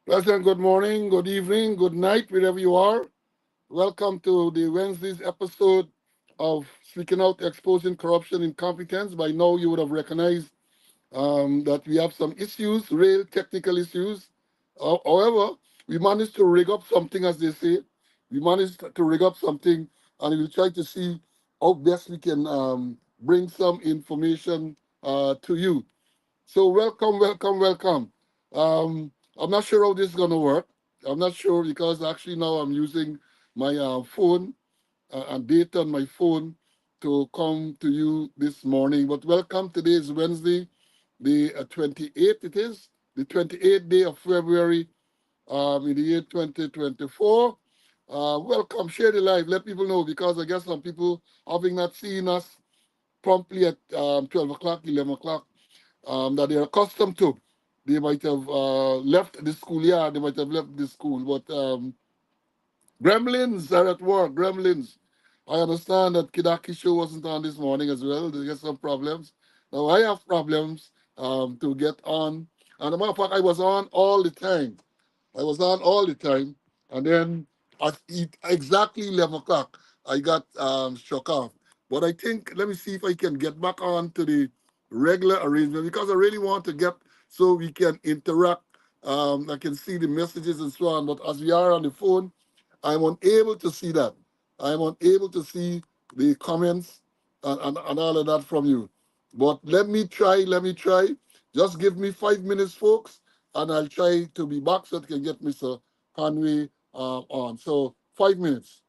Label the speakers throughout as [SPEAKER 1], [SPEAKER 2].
[SPEAKER 1] Pleasant good morning, good evening, good night, wherever you are. Welcome to the Wednesday's episode of Speaking Out Exposing Corruption Incompetence. By now, you would have recognized that we have some issues, real technical issues. However, we managed to rig up something, as they say. We managed to rig up something, and we'll try to see how best we can bring some information to you. So welcome, welcome, welcome. I'm not sure how this is gonna work. I'm not sure because actually now I'm using my phone and data on my phone to come to you this morning. But welcome. Today is Wednesday, the 28th. It is the 28th day of February in the year 2024. Welcome. Share the live. Let people know because I guess some people having not seen us promptly at 12 o'clock, 11 o'clock that they're accustomed to. They might have left the schoolyard, they might have left the school, but gremlins are at work, gremlins. I understand that Kidaki show wasn't on this morning as well. They get some problems. Now I have problems to get on. And as a matter of fact, I was on all the time. I was on all the time. And then at exactly 11 o'clock, I got struck off. But I think, let me see if I can get back on to the regular arrangement because I really want to get so we can interact. I can see the messages and so on. But as we are on the phone, I'm unable to see that. I'm unable to see the comments and all of that from you. But let me try, let me try. Just give me 5 minutes, folks, and I'll try to be back so that I can get Mr. Conway on. So 5 minutes.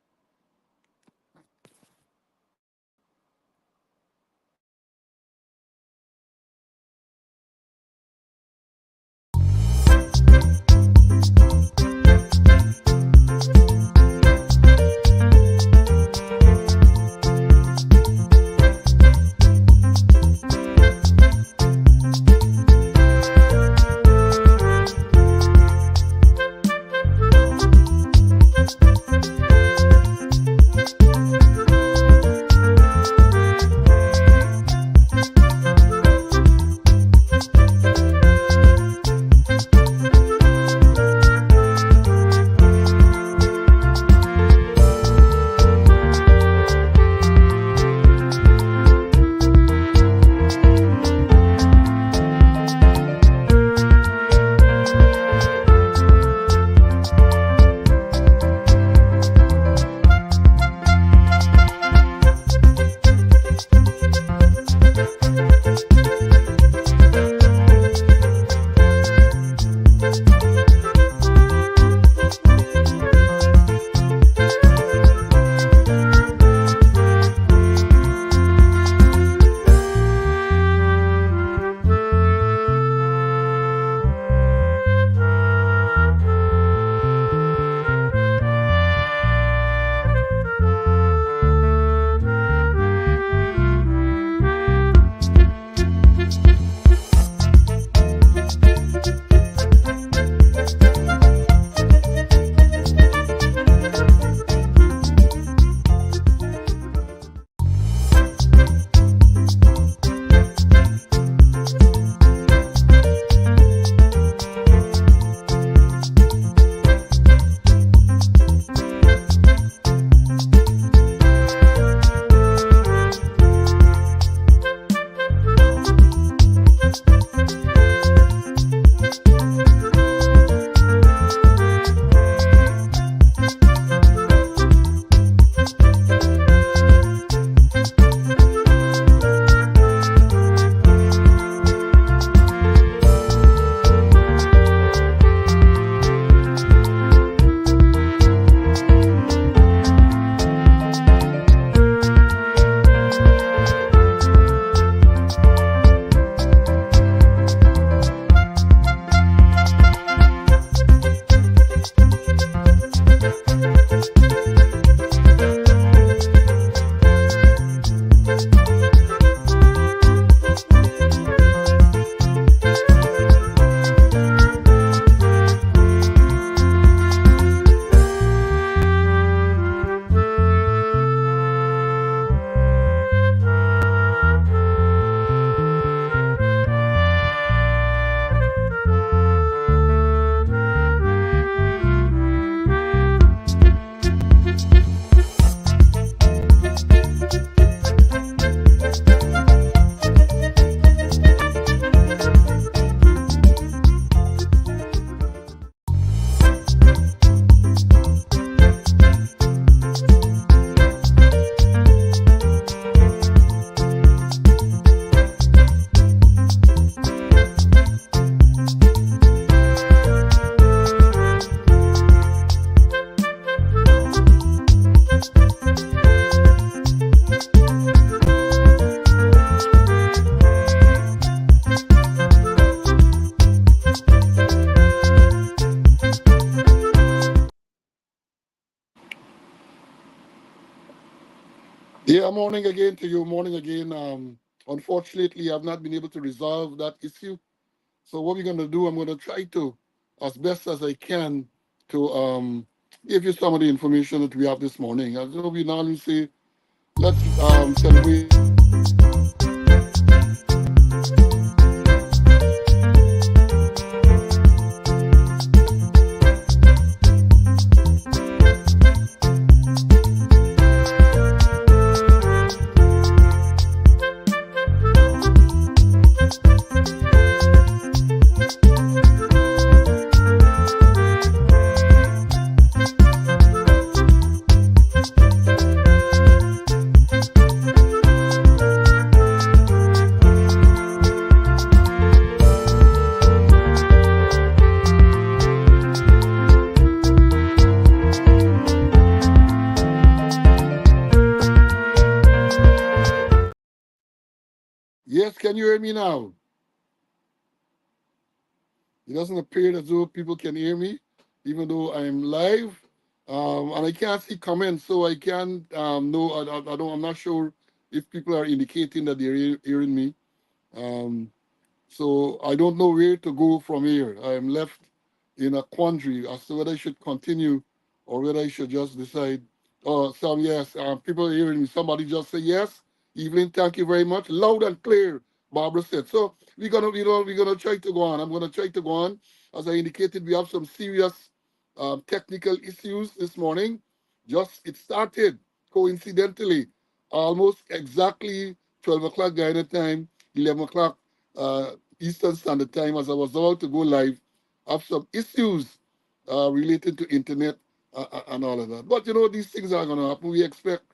[SPEAKER 1] Yeah, morning again to you. Morning again. Unfortunately, I've not been able to resolve that issue. So what we're going to do, I'm going to try to, as best as I can, to give you some of the information that we have this morning. As you know, we normally say, let's celebrate the life of Yes, can you hear me now? It doesn't appear as though people can hear me, even though I'm live. And I can't see comments, so I can't know. I don't. I'm not sure if people are indicating that they're hearing me. Um, So I don't know where to go from here. I am left in a quandary as to whether I should continue or whether I should just decide. Oh, some yes, people are hearing me. Somebody just say yes. Evelyn, thank you very much. Loud and clear, Barbara said. So we're gonna try to go on. I'm gonna try to go on. As I indicated, we have some serious technical issues this morning. Just it started coincidentally, almost exactly 12 o'clock Ghana time, 11 o'clock Eastern Standard Time as I was about to go live. I have some issues related to internet and all of that. But you know, these things are going to happen. We expect,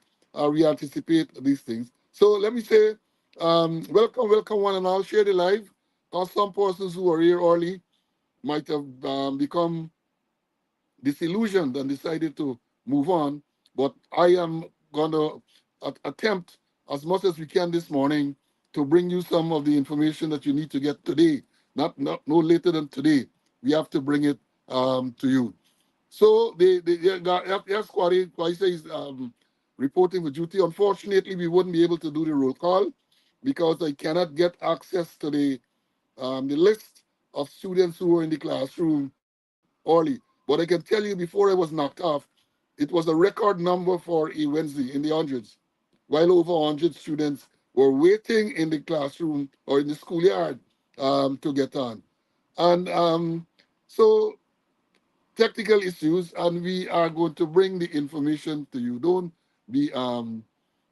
[SPEAKER 1] we anticipate these things. So let me say, welcome, welcome one and all. Share the live. Because some persons who are here early might have become disillusioned and decided to move on. But I am going to attempt as much as we can this morning to bring you some of the information that you need to get today, not no later than today. We have to bring it to you. So the yes, Kwasi is reporting for duty. Unfortunately, we wouldn't be able to do the roll call because I cannot get access to the list of students who were in the classroom early. But I can tell you before I was knocked off, it was a record number for a Wednesday in the hundreds, while over 100 students were waiting in the classroom or in the schoolyard to get on. And so technical issues, and we are going to bring the information to you. Don't be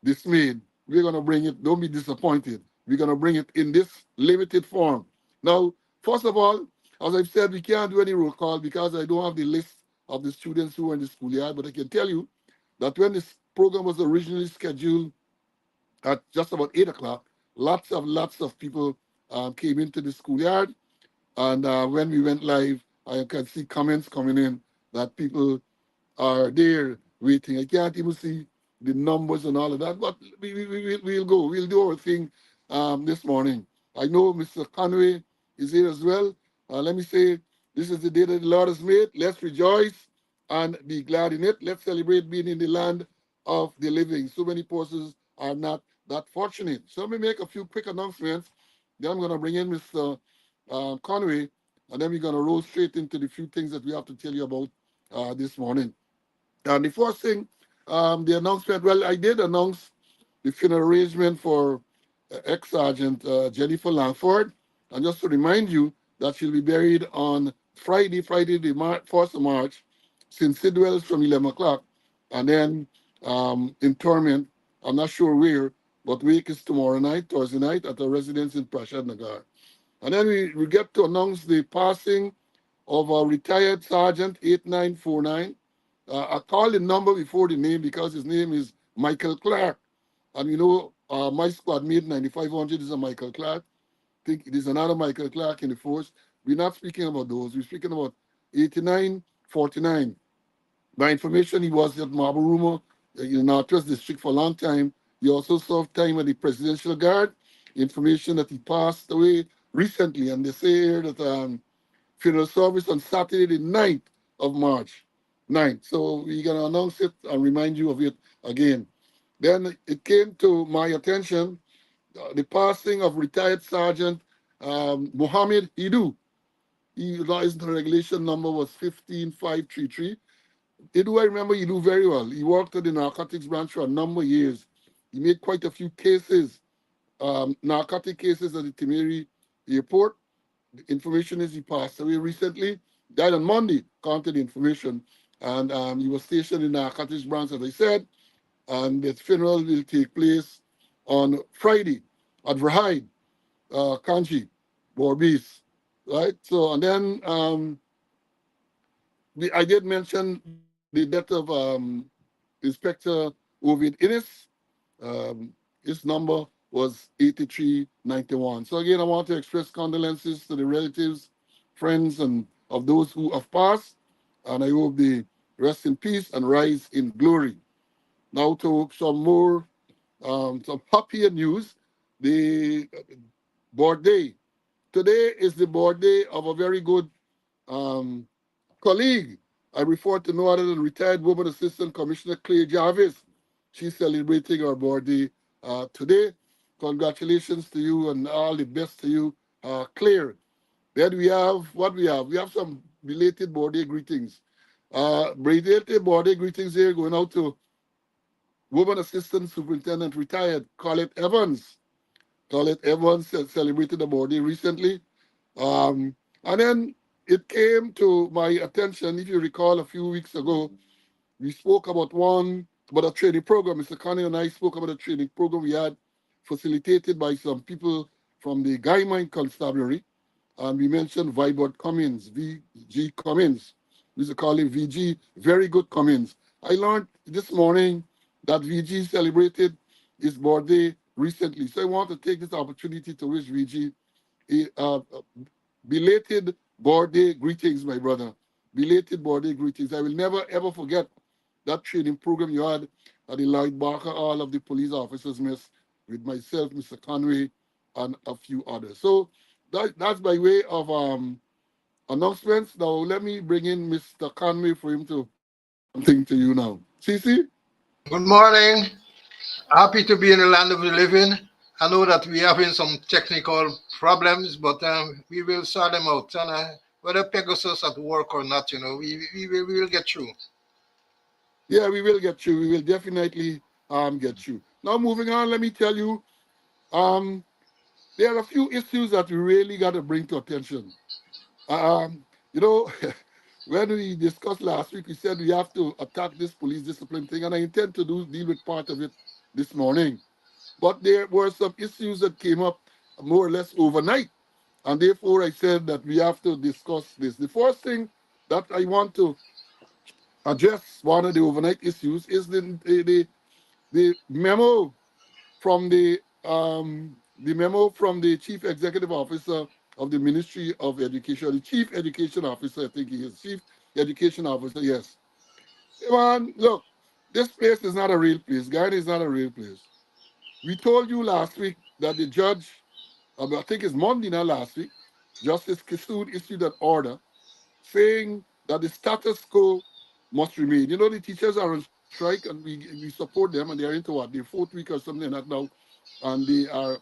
[SPEAKER 1] dismayed. We're going to bring it. Don't be disappointed. We're going to bring it in this limited form. Now, first of all, as I've said, we can't do any roll call because I don't have the list of the students who are in the schoolyard. But I can tell you that when this program was originally scheduled at just about 8 o'clock, lots of people came into the schoolyard, and when we went live, I can see comments coming in that people are there waiting. I can't even see the numbers and all of that, but we'll go. We'll do our thing this morning. I know Mr. Conway is here as well. Let me say, this is the day that the Lord has made. Let's rejoice and be glad in it. Let's celebrate being in the land of the living. So many persons are not that fortunate. So let me make a few quick announcements. Then I'm going to bring in Mr. Conway, and then we're going to roll straight into the few things that we have to tell you about this morning. And the first thing, the announcement, well, I did announce the funeral arrangement for ex-sergeant Jennifer Langford. And just to remind you that she'll be buried on Friday the 1st of March, St. Sidwell's from 11 o'clock. And then interment, I'm not sure where, but wake is tomorrow night, Thursday night, at a residence in Prashad Nagar. And then we get to announce the passing of a retired Sergeant 8949. I call the number before the name because his name is Michael Clark. And you know, my squad mate 9500 is a Michael Clark. I think there's another Michael Clark in the force. We're not speaking about those. We're speaking about 8949. By information, he was at Mabaruma in the Northwest District for a long time. He also served time at the Presidential Guard. Information that he passed away recently, and they say here that funeral service on Saturday, the 9th of March. 9th. So we're going to announce it and remind you of it again. Then it came to my attention the passing of retired Sergeant Mohammed Hidu. His regulation number was 15533. Hidu, I remember Hidu very well. He worked at the narcotics branch for a number of years. He made quite a few cases, narcotic cases at the Timeri airport. The information is he passed away recently, died on Monday, according to the information. And he was stationed in the narcotics branch, as I said, and the funeral will take place on Friday at Verhaid, Kanji, Borbis, right? So, and then I did mention the death of Inspector Ovid Innes. Um, his number was 8391. So again, I want to express condolences to the relatives, friends, and of those who have passed, and I hope they rest in peace and rise in glory. Now to some happier news. The board day. Today is the board day of a very good um, colleague. I refer to no other than retired Woman Assistant Commissioner Claire Jarvis. She's celebrating her birthday today. Congratulations to you and all the best to you, Claire. Then we have what we have. We have some belated birthday greetings. Belated birthday greetings here going out to Woman Assistant Superintendent retired Colette Evans. Colette Evans celebrated the birthday recently. Um, and then it came to my attention, if you recall, a few weeks ago, we spoke about a training program. Mr. Connie and I spoke about a training program we had facilitated by some people from the Guy Mine Constabulary. And we mentioned Vibert Cummins, VG Cummins. We used to call him VG, very good Cummins. I learned this morning that VG celebrated his birthday recently. So I want to take this opportunity to wish VG belated birthday greetings, my brother. Belated birthday greetings. I will never ever forget that training program you had at the Lloyd Barker, all of the police officers, miss, with myself, Mr. Conway, and a few others. So that's by way of announcements. Now let me bring in Mr. Conway for him to say something to you now. CC?
[SPEAKER 2] Good morning. Happy to be in the land of the living. I know that we're having some technical problems, but we will sort them out. And whether Pegasus at work or not, we will get through.
[SPEAKER 1] Yeah, we will get you. We will definitely get you. Now moving on, let me tell you, um, there are a few issues that we really got to bring to attention. You know, when we discussed last week, we said we have to attack this police discipline thing, and I intend to deal with part of it this morning. But there were some issues that came up more or less overnight, and therefore I said that we have to discuss this. The first thing that I want to address, one of the overnight issues, is the memo from the memo from the chief executive officer of the Ministry of Education, the chief education officer, I think he is chief education officer. Yes, man. Look, this place is not a real place. Guyana is not a real place. We told you last week that the judge, I think it's Monday now last week, Justice Kissoud issued an order saying that the status quo must remain. You know, the teachers are on strike and we support them, and they're into what, their fourth week or something like that now, and they are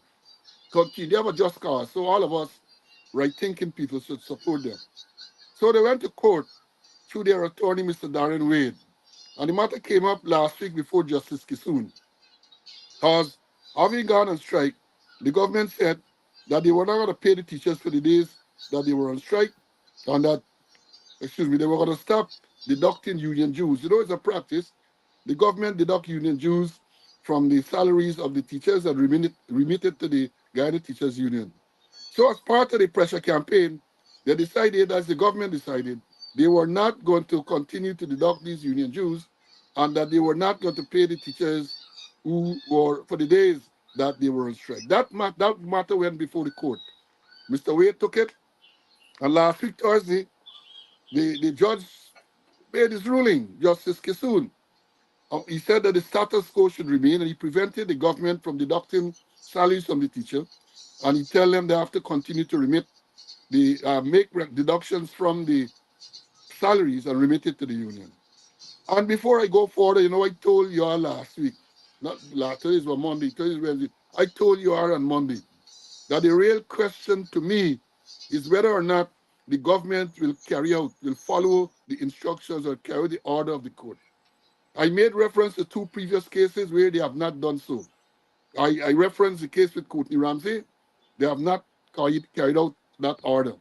[SPEAKER 1] continue. They have a just cause. So all of us, right thinking people, should support them. So they went to court through their attorney, Mr. Darren Wade. And the matter came up last week before Justice Kissoon. Because having gone on strike, the government said that they were not going to pay the teachers for the days that they were on strike, and that, excuse me, they were going to stop deducting union dues. You know, it's a practice. The government deduct union dues from the salaries of the teachers and remitted to the Guyana Teachers Union. So as part of the pressure campaign, they decided, as the government decided, they were not going to continue to deduct these union dues, and that they were not going to pay the teachers who were for the days that they were on strike. That matter went before the court. Mr. Wade took it, and last week Thursday, the judge made his ruling, Justice Kissoon. He said that the status quo should remain, and he prevented the government from deducting salaries from the teacher, and he tell them they have to continue to remit make deductions from the salaries and remit it to the union. And before I go further, you know, I told you all last week not last Thursday, but Monday, Thursday, Wednesday. I told you are on Monday that the real question to me is whether or not the government will follow the instructions or carry the order of the court. I made reference to two previous cases where they have not done so. I referenced the case with Courtney Ramsey. They have not carried out that order.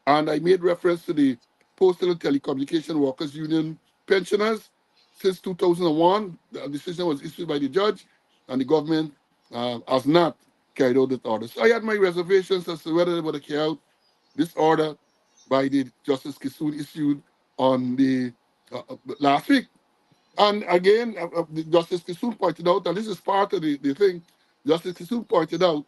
[SPEAKER 1] And I made reference to the Postal and Telecommunication Workers Union pensioners. Since 2001, the decision was issued by the judge, and the government has not carried out that order. So I had my reservations as to whether they would carry out this order by the Justice Kissoon issued on the last week. And again, Justice Kissoon pointed out, and this is part of the thing, Justice Kissoon pointed out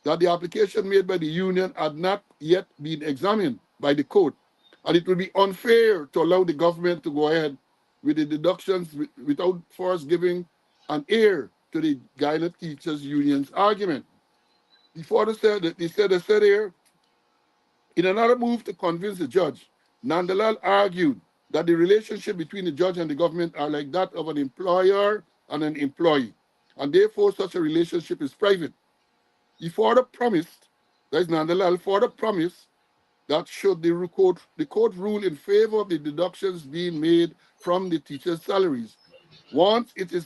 [SPEAKER 1] that the application made by the union had not yet been examined by the court, and it would be unfair to allow the government to go ahead with the deductions without first giving an ear to the Guided Teachers Union's argument. Before they said here, in another move to convince the judge, Nandalal argued that the relationship between the judge and the government are like that of an employer and an employee, and therefore such a relationship is private. He further promised, that is Nandalal further promised, that should the court rule in favor of the deductions being made from the teachers' salaries, once it has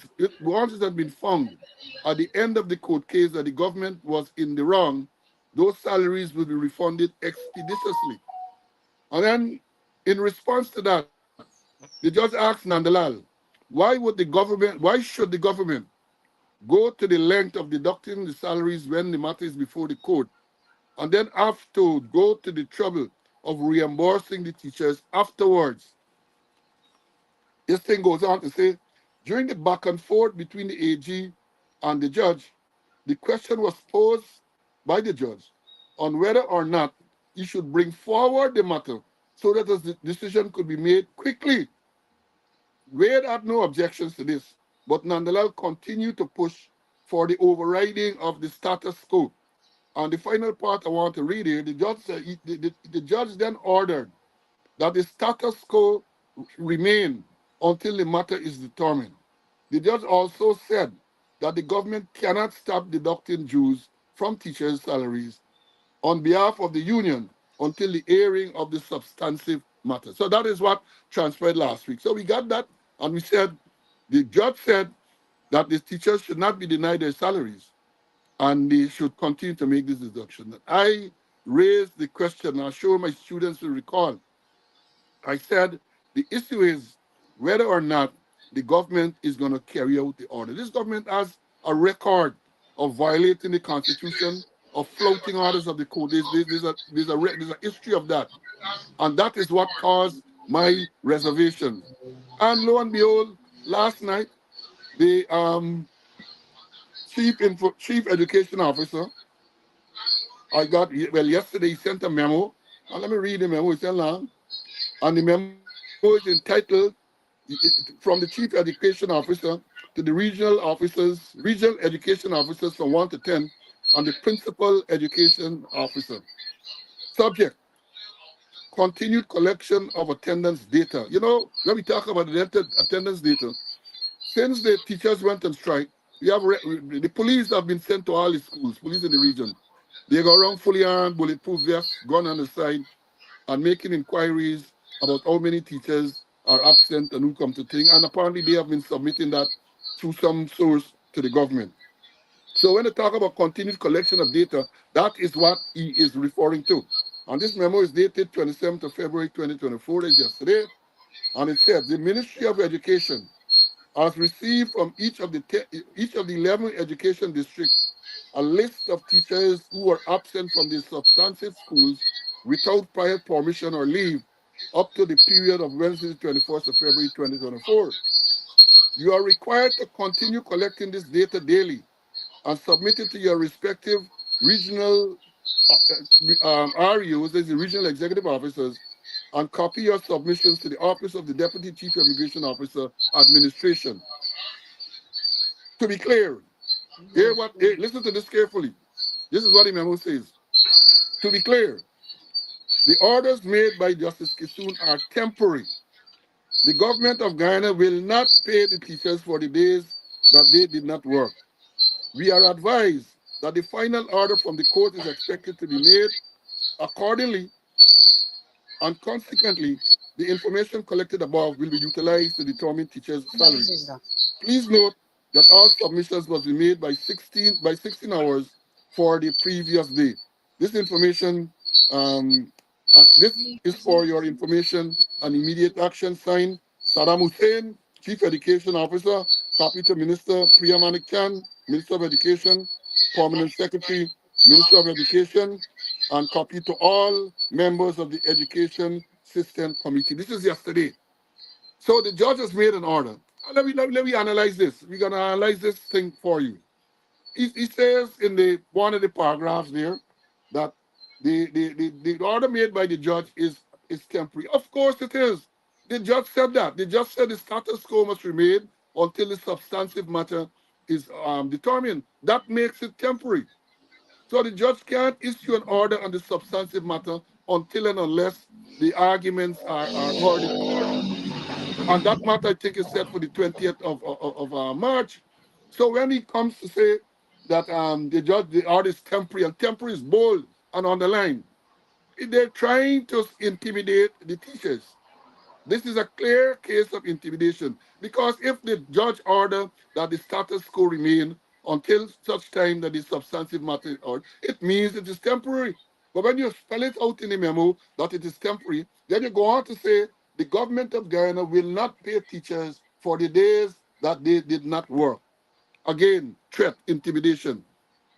[SPEAKER 1] been found at the end of the court case that the government was in the wrong, those salaries will be refunded expeditiously. And then, in response to that, the judge asked Nandalal, why should the government go to the length of deducting the salaries when the matter is before the court, and then have to go to the trouble of reimbursing the teachers afterwards? This thing goes on to say, during the back and forth between the AG and the judge, the question was posed by the judge on whether or not he should bring forward the matter so that the decision could be made quickly. Wade had no objections to this, but Nandalal continued to push for the overriding of the status quo. And the final part I want to read here, the judge then ordered that the status quo remain until the matter is determined. The judge also said that the government cannot stop deducting dues from teachers' salaries on behalf of the union until the airing of the substantive matter. So that is what transpired last week. So we got that, and we said, the judge said that the teachers should not be denied their salaries, and they should continue to make this deduction. I raised the question, I'm sure my students will recall. I said the issue is whether or not the government is going to carry out the order. This government has a record of violating the Constitution, of flouting orders of the court. There's a history of that. And that is what caused my reservation. And lo and behold, last night, the chief education officer, yesterday he sent a memo. And let me read the memo. It's long. And the memo is entitled from the chief education officer to the regional education officers from 1 to 10, and the principal education officer. Subject: continued collection of attendance data. You know, when we talk about the attendance data, since the teachers went on strike, the police have been sent to all the schools, police in the region. They go around fully armed, bulletproof vests, gun on the side, and making inquiries about how many teachers are absent and who come to think. And apparently they have been submitting that through some source to the government. So when they talk about continued collection of data, that is what he is referring to. And this memo is dated 27th of February 2024, that is yesterday. And it says, the Ministry of Education has received from each of the 11 education districts a list of teachers who were absent from the substantive schools without prior permission or leave up to the period of Wednesday, the 21st of February 2024. You are required to continue collecting this data daily and submit it to your respective regional RUs, as the regional executive officers, and copy your submissions to the Office of the Deputy Chief Immigration Officer Administration. To be clear, listen to this carefully. This is what the memo says. To be clear, the orders made by Justice Kissoon are temporary. The government of Guyana will not pay the teachers for the days that they did not work. We are advised that the final order from the court is expected to be made accordingly, and consequently, the information collected above will be utilized to determine teachers' salaries. Please note that all submissions must be made by 16 hours for the previous day. This information, this is for your information and immediate action. Signed, Saddam Hussein, Chief Education Officer. Copy to Minister Priyamanik Chan, Minister of Education, Permanent Secretary, Minister of Education, and copy to all members of the Education System Committee. This is yesterday. So the judge has made an order. Let me analyze this. We're going to analyze this thing for you. He says in the one of the paragraphs there that the order made by the judge is temporary. Of course it is. The judge said that. The judge said the status quo must remain until the substantive matter is determined. That makes it temporary. So the judge can't issue an order on the substantive matter until and unless the arguments are heard in court. And that matter, I think, is set for the 20th of March. So when he comes to say that the order is temporary, and temporary is bold and underlined, they're trying to intimidate the teachers. This is a clear case of intimidation because if the judge order that the status quo remain until such time that the substantive matter is heard, it means it is temporary. But when you spell it out in the memo that it is temporary, then you go on to say the government of Guyana will not pay teachers for the days that they did not work. Again, threat, intimidation.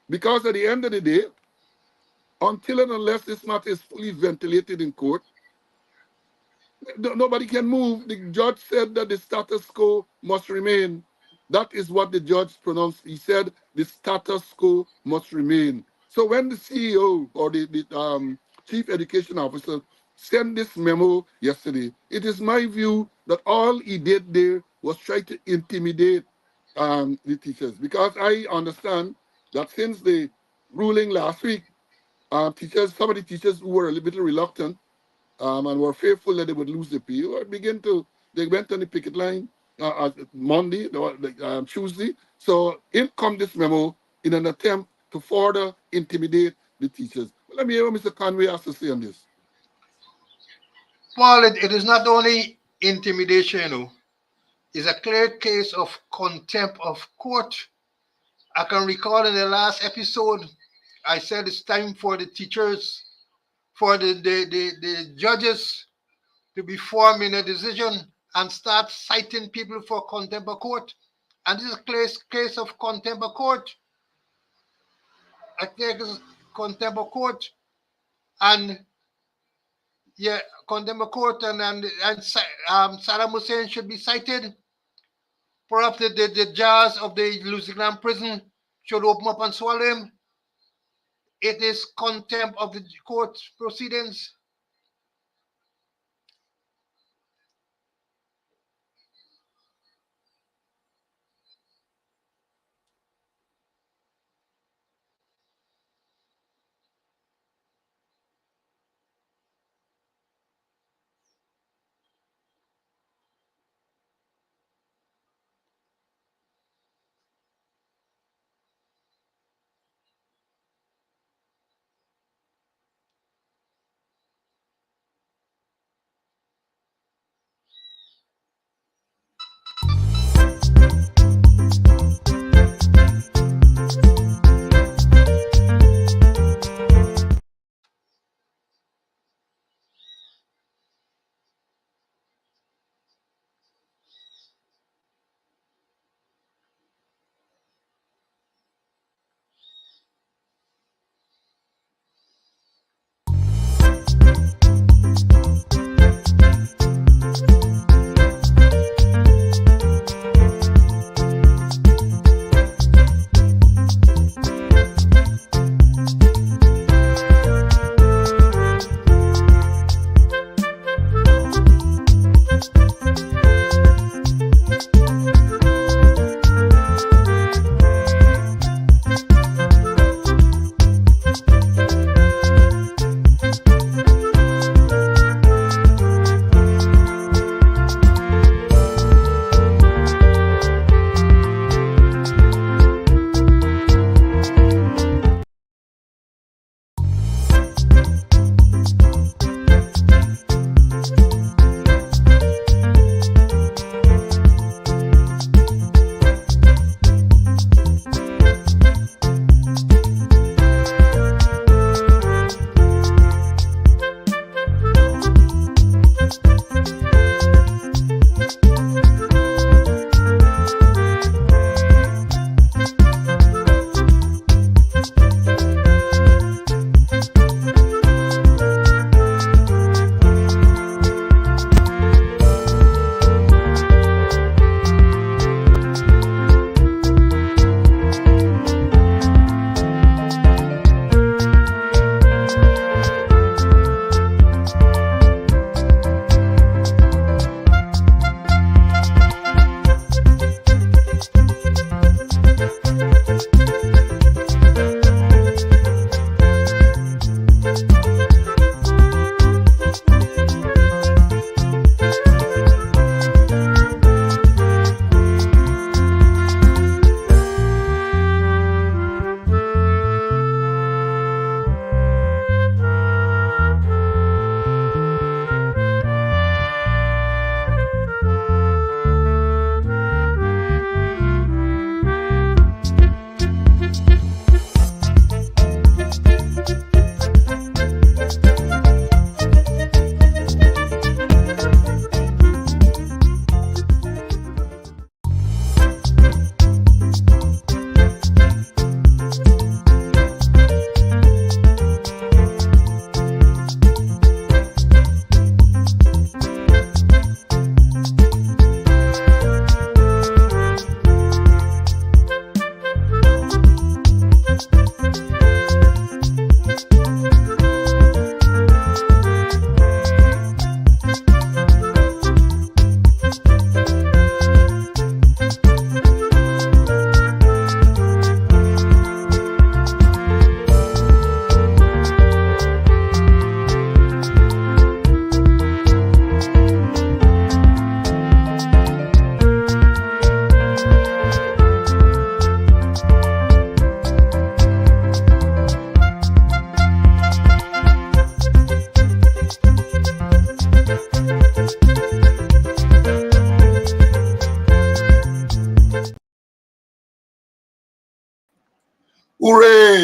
[SPEAKER 1] Because at the end of the day, until and unless this matter is fully ventilated in court, nobody can move. The judge said that the status quo must remain. That is what the judge pronounced. He said the status quo must remain. So when the CEO or the chief education officer sent this memo yesterday, it is my view that all he did there was try to intimidate the teachers, because I understand that since the ruling last week, some of the teachers who were a little bit reluctant and were fearful that they would lose the pay, or they went on the picket line Monday, Tuesday. So in come this memo in an attempt to further intimidate the teachers. Well, let me hear what Mr. Conway has to say on this.
[SPEAKER 2] Paul, it is not only intimidation, it's a clear case of contempt of court. I can recall in the last episode, I said it's time for the teachers, for the judges to be forming a decision and start citing people for contempt of court. And this is a case of contempt of court. A case of contempt of court. And yeah, contempt of court Saddam Hussein should be cited. Perhaps the jaws of the Louisiana prison should open up and swallow him. It is contempt of the court proceedings.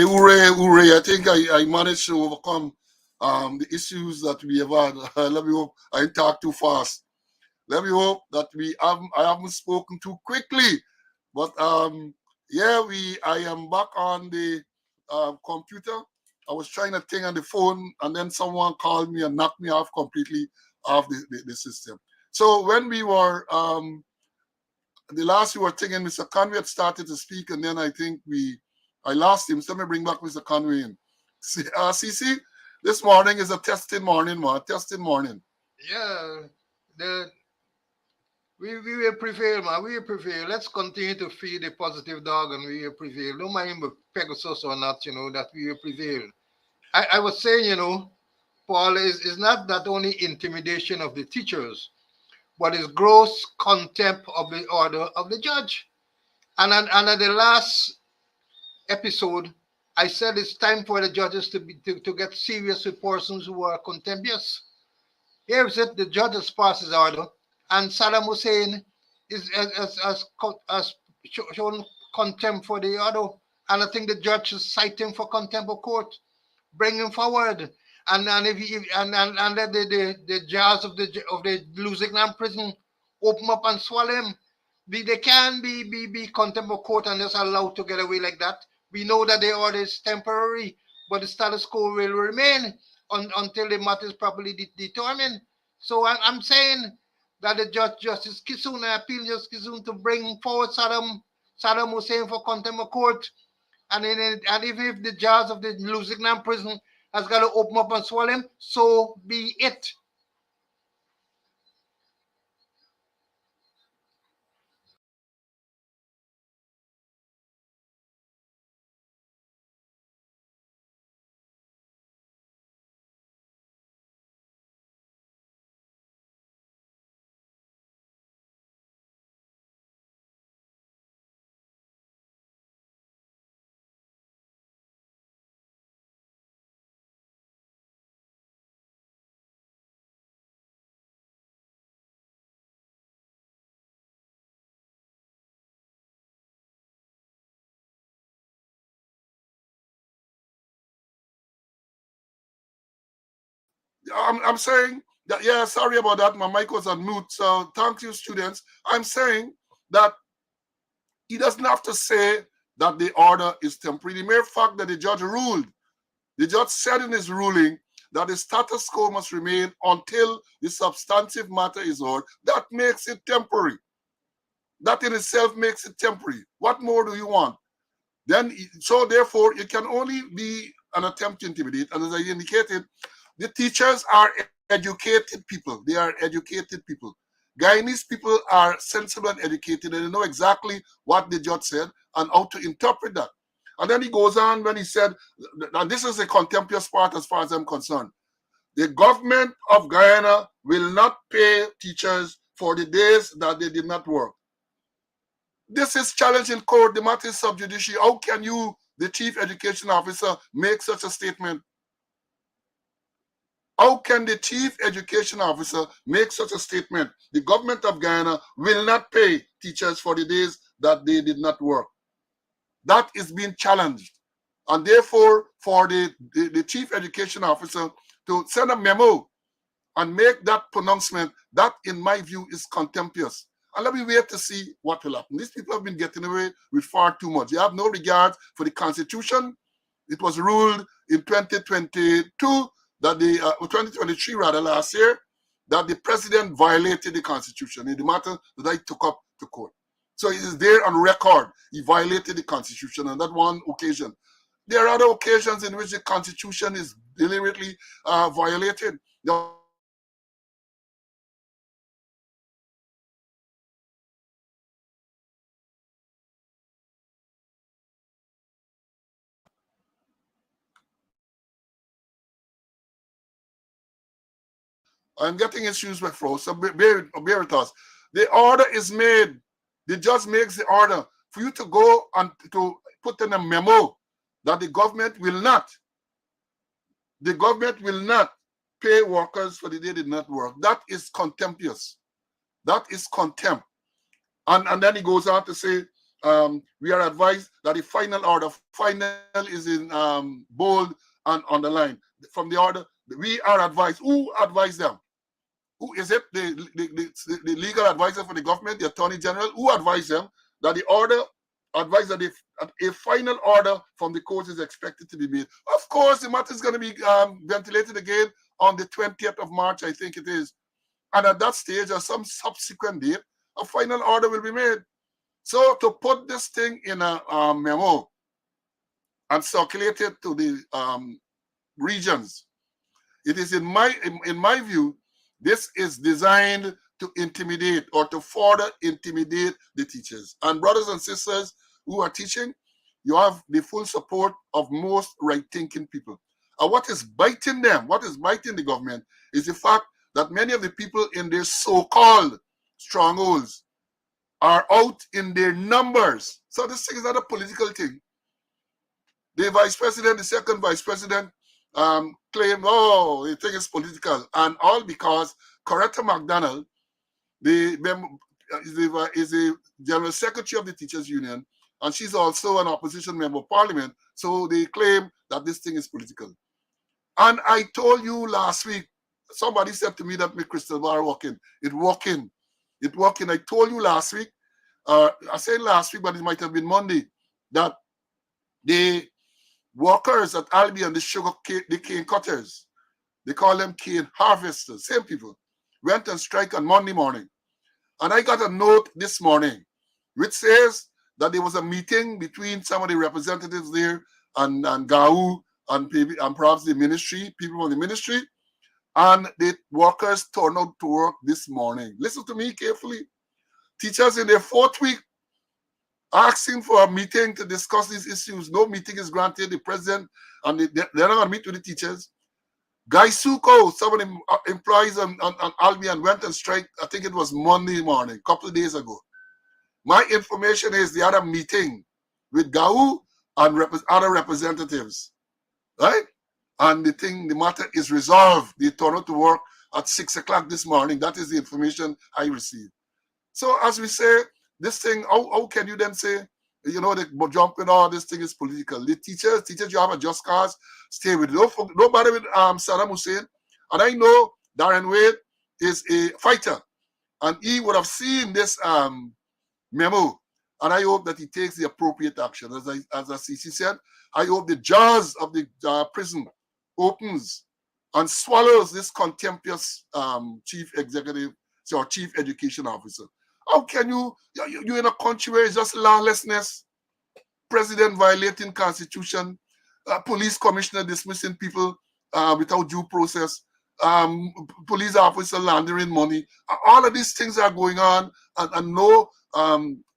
[SPEAKER 1] hooray, hooray. I think I managed to overcome the issues that we have had. Let me hope I didn't talk too fast. Let me hope that I haven't spoken too quickly. But yeah, I am back on the computer. I was trying a thing on the phone, and then someone called me and knocked me off completely off the system. So when we were the last we were thinking, Mr. Conway had started to speak, and then I think I lost him. So let me bring back Mr. Conway in. CC, this morning is a testing morning, man. Testing morning.
[SPEAKER 2] Yeah, the we will prevail, man. We will prevail. Let's continue to feed the positive dog, and we will prevail. Don't mind if Pegasus or not, that we will prevail. I was saying, Paul, is not that only intimidation of the teachers, but is gross contempt of the order of the judge. And at the last episode, I said it's time for the judges to get serious with persons who are contemptuous. Here is it: the judge has passed his order, and Saddam Hussein has shown contempt for the order, and I think the judge should cite him for contempt of court, bring him forward, and if he, and let the jaws of the Lusignan prison open up and swallow him. They can be contempt of court and just allowed to get away like that. We know that the order is temporary, but the status quo will remain until the matter is properly determined. So I'm saying that the Justice Kissoon, I appeal Justice Kissoon to bring forward Saddam Hussein for contempt of court. And even if the jaws of the Lusignan prison has got to open up and swallow him, so be it.
[SPEAKER 1] I'm saying that, yeah, sorry about that. My mic was on mute. So thank you, students. I'm saying that he doesn't have to say that the order is temporary. The mere fact that the judge ruled, the judge said in his ruling that the status quo must remain until the substantive matter is heard, that makes it temporary. That in itself makes it temporary. What more do you want? Then, so therefore, it can only be an attempt to intimidate. And as I indicated, the teachers are educated people. They are educated people. Guyanese people are sensible and educated, and they know exactly what the judge said and how to interpret that. And then he goes on when he said, and this is the contemptuous part as far as I'm concerned, the government of Guyana will not pay teachers for the days that they did not work. This is challenged in court. The matter is sub judice. How can you, the chief education officer, make such a statement? How can the chief education officer make such a statement? The government of Guyana will not pay teachers for the days that they did not work. That is being challenged. And therefore, for the chief education officer to send a memo and make that pronouncement, that, in my view, is contemptuous. And let me wait to see what will happen. These people have been getting away with far too much. They have no regard for the Constitution. It was ruled in 2022 that 2023 rather, last year, that the president violated the Constitution in the matter that I took up to court. So it is there on record. He violated the Constitution on that one occasion. There are other occasions in which the Constitution is deliberately violated. I'm getting issues with flow, so bear with us. The order is made. The judge makes the order for you to go and to put in a memo that the government will not pay workers for the day they did not work. That is contemptuous. That is contempt. And then he goes on to say, we are advised that the final order, final is in bold and underlined. From the order, we are advised. Who advised them? Who is it? The legal advisor for the government, the attorney general, who advised them that the order advised that if a final order from the court is expected to be made. Of course, the matter is going to be ventilated again on the 20th of March, I think it is. And at that stage, or some subsequent date, a final order will be made. So to put this thing in a memo and circulate it to the regions, it is in my view, this is designed to intimidate or to further intimidate the teachers. And brothers and sisters who are teaching, you have the full support of most right-thinking people. And what is biting them, what is biting the government, is the fact that many of the people in their so-called strongholds are out in their numbers. So this thing is not a political thing. The vice president, the second vice president, claim, oh, the thing is political, and all because Coretta McDonald, is the general secretary of the teachers union, and she's also an opposition member of parliament. So they claim that this thing is political. And I told you last week, somebody said to me that my crystal ball working. It working. It working. I told you last week, I said last week, but it might have been Monday, that the workers at Albion, the cane cutters, they call them cane harvesters, same people, went on strike on Monday morning. And I got a note this morning which says that there was a meeting between some of the representatives there and GAU and perhaps the ministry, people from the ministry, and the workers turned out to work this morning. Listen to me carefully. Teachers in their fourth week asking for a meeting to discuss these issues. No meeting is granted. The president and they're not going to meet with the teachers. Guy Suko, some of the employees on Albion went on strike. I think it was Monday morning, a couple of days ago. My information is they had a meeting with GAU and other representatives, right? And the matter is resolved. They turned out to work at 6 o'clock this morning. That is the information I received. So as we say, this thing, how can you then say, you know, they jumping all this thing is political? The teachers, you have a just cause, stay with it. Nobody with Saddam Hussein. And I know Darren Wade is a fighter, and he would have seen this memo, and I hope that he takes the appropriate action. As CC said, I hope the jaws of the prison opens and swallows this contemptuous chief education officer. How can you're in a country where it's just lawlessness, president violating constitution, police commissioner dismissing people without due process, police officer laundering money. All of these things are going on, and no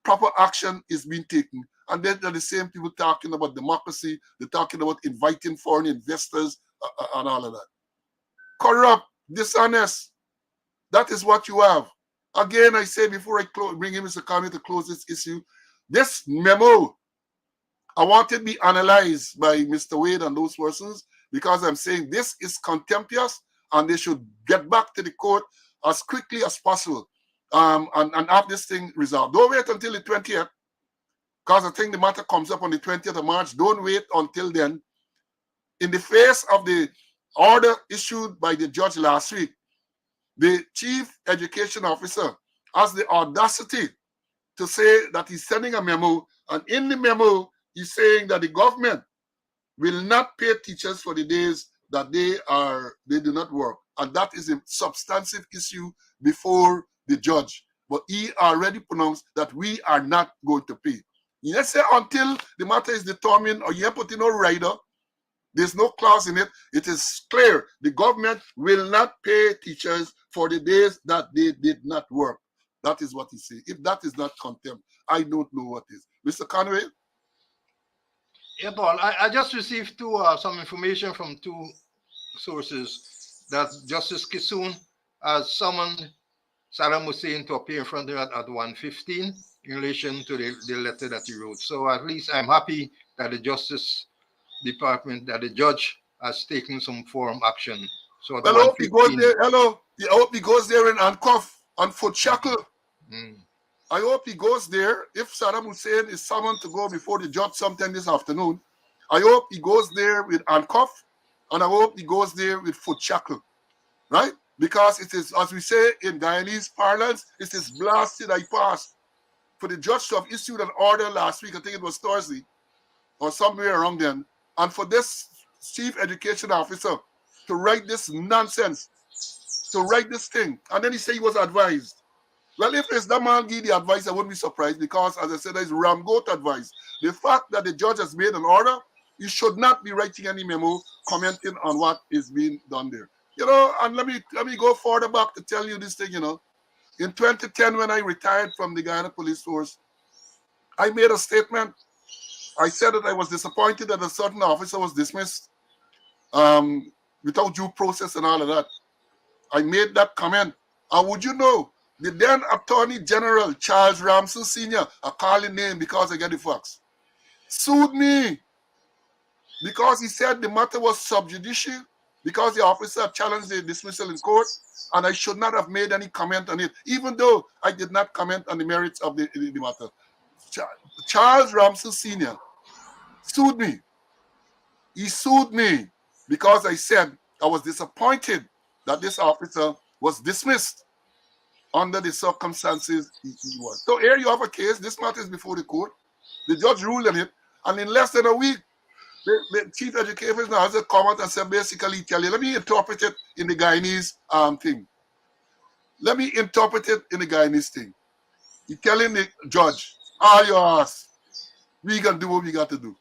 [SPEAKER 1] proper action is being taken. And then they're the same people talking about democracy, they're talking about inviting foreign investors and all of that. Corrupt, dishonest, that is what you have. Again, I say before I bring in Mr. Conway to close this issue, this memo, I want it to be analyzed by Mr. Wade and those persons, because I'm saying this is contemptuous and they should get back to the court as quickly as possible and have this thing resolved. Don't wait until the 20th, because I think the matter comes up on the 20th of March. Don't wait until then. In the face of the order issued by the judge last week, the chief education officer has the audacity to say that he's sending a memo, and in the memo, he's saying that the government will not pay teachers for the days that they do not work. And that is a substantive issue before the judge. But he already pronounced that we are not going to pay. Let's say until the matter is determined, or you put in no rider, there's no clause in it. It is clear the government will not pay teachers for the days that they did not work. That is what he said. If that is not contempt, I don't know what is. Mr. Conway?
[SPEAKER 2] Yeah, Paul, I just received some information from two sources that Justice Kissoon has summoned Saddam Hussein to appear in front of him at 1:15 in relation to the letter that he wrote. So at least I'm happy that the Justice Department, that the judge has taken some form action. So
[SPEAKER 1] I hope he goes there. I hope he goes there in handcuff and foot shackle. I hope he goes there. If Saddam Hussein is summoned to go before the judge sometime this afternoon, I hope he goes there with handcuff, and I hope he goes there with foot shackle, right? Because it is, as we say in Guyanese parlance, it is blasted I passed. For the judge to have issued an order last week, I think it was Thursday, or somewhere around then, and for this chief education officer to write this nonsense, to write this thing, and then he said he was advised. Well, if it's that man give the advice, I wouldn't be surprised because, as I said, there's ram goat advice. The fact that the judge has made an order, you should not be writing any memo commenting on what is being done there. And let me go further back to tell you this thing. In 2010, when I retired from the Guyana Police Force, I made a statement. I said that I was disappointed that a certain officer was dismissed without due process and all of that. I made that comment. And would you know, the then Attorney General Charles Ramsey Sr., I call his name because I get the facts, sued me because he said the matter was sub judice, because the officer challenged the dismissal in court, and I should not have made any comment on it, even though I did not comment on the merits of the matter. Charles Ramsey Sr. sued me. He sued me because I said I was disappointed that this officer was dismissed under the circumstances he was. So here you have a case. This matter is before the court. The judge ruled on it, and in less than a week, the chief educator now has a comment and said, basically, tell you, let me interpret it in the Guyanese thing. Let me interpret it in the Guyanese thing. He's telling the judge, you ass, we can do what we got to do.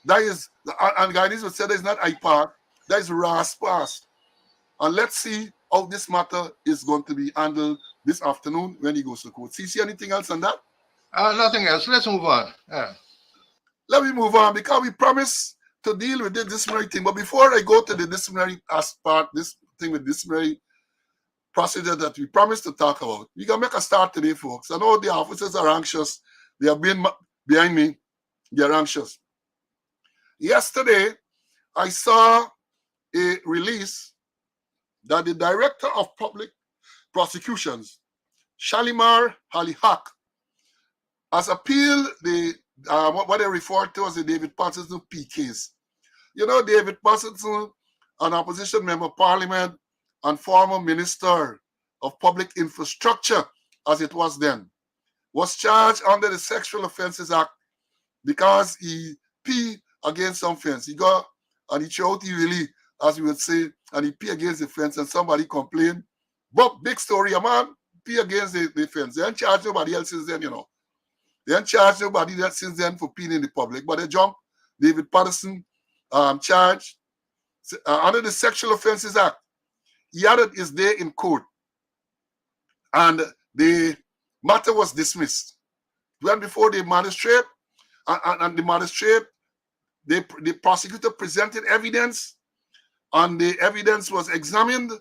[SPEAKER 1] That is, and Guyanese would say that is not IPAR, that is RAS pass. And let's see how this matter is going to be handled this afternoon when he goes to court. See anything else on that?
[SPEAKER 2] Nothing else. Let's move on. Yeah.
[SPEAKER 1] Let me move on because we promised to deal with the disciplinary thing. But before I go to the disciplinary part, this thing with disciplinary procedure that we promised to talk about, we can make a start today, folks. I know the officers are anxious. They have been behind me. They are anxious. Yesterday, I saw a release that the Director of Public Prosecutions, Shalimar Halihak, has appealed the what they refer to as the David Patterson P case. David Patterson, an opposition member of parliament and former minister of public infrastructure, as it was then, was charged under the Sexual Offences Act because he peed against some fence. He got and he chose really, as we would say, and he pee against the fence, and somebody complained. But big story, a man pee against the fence. They ain't charged nobody else since then, They ain't charged nobody else since then for peeing in the public. But they jumped David Patterson charged under the Sexual Offences Act. He had his day in court, and the matter was dismissed. Went before the magistrate, and the magistrate, the prosecutor presented evidence, and the evidence was examined,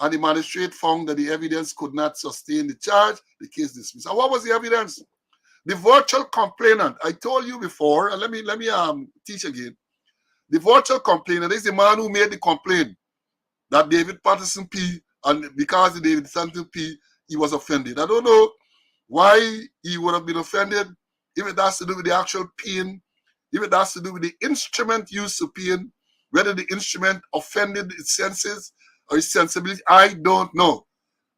[SPEAKER 1] and the magistrate found that the evidence could not sustain the charge. The case dismissed. And what was the evidence? The virtual complainant. I told you before, and let me teach again. The virtual complainant is the man who made the complaint that David Patterson P, and because of David Patterson P, he was offended. I don't know why he would have been offended, if it has to do with the actual peeing, if it has to do with the instrument used to peeing, whether the instrument offended its senses or its sensibility, I don't know.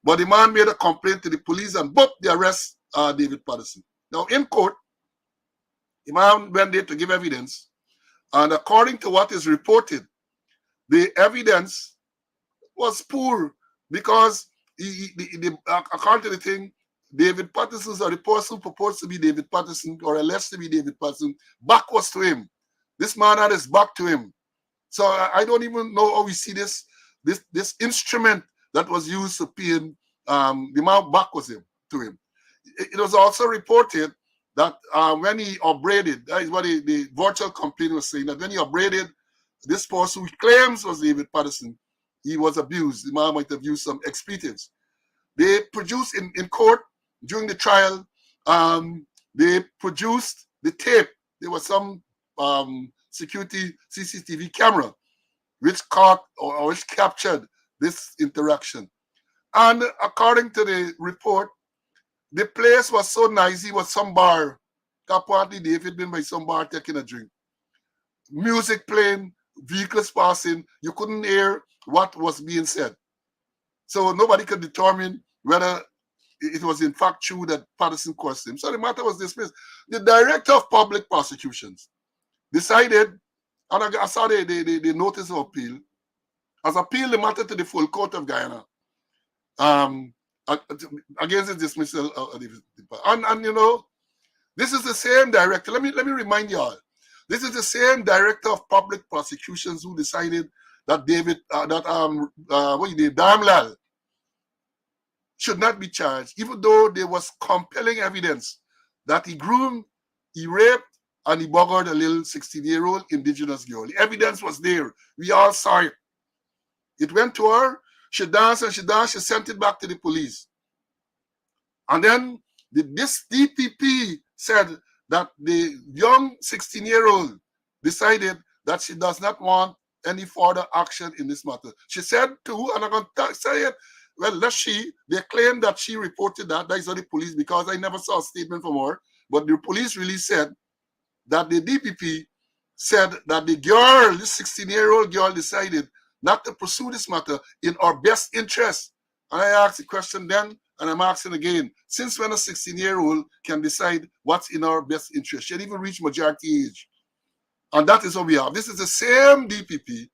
[SPEAKER 1] But the man made a complaint to the police and booked the arrest David Patterson. Now, in court, the man went there to give evidence, and according to what is reported, the evidence was poor because according to the thing, David Patterson, or the person who purports to be David Patterson or alleged to be David Patterson, back was to him. This man had his back to him. So I don't even know how we see this instrument that was used to pee in, the man back was to him. It was also reported that when he upbraided, that is what the virtual complaint was saying, that when he upbraided this person who claims was David Patterson, he was abused. The man might have used some expletives. They produced in court during the trial, they produced the tape. There was some security CCTV camera which caught or which captured this interaction. And according to the report, The place was so noisy, was some bar. Apparently David been by some bar taking a drink. Music playing, vehicles passing, you couldn't hear what was being said. So nobody could determine whether it was in fact true that Patterson caused him. So the matter was dismissed. The director of public prosecutions decided, and I saw the notice of appeal, has appealed the matter to the full court of Guyana um, against the dismissal of the and you know, this is the same director. Let me remind you all. This is the same director of public prosecutions who decided that what you did, Damlal should not be charged, even though there was compelling evidence that he groomed, he raped, and he buggered a little 16-year-old indigenous girl. The evidence was there. We all saw it. It went to her. She danced and she danced. She sent it back to the police. And then this DPP said that the young 16-year-old decided that she does not want any further action in this matter. She said to, and I'm going to say it, well, they claim that she reported that. That is not the police, because I never saw a statement from her. But the police really said that the DPP said that the girl, this 16-year-old girl, decided not to pursue this matter in our best interest. And I asked the question then, and I'm asking again, since when a 16-year-old can decide what's in our best interest? She had even reached majority age. And that is what we have. This is the same DPP.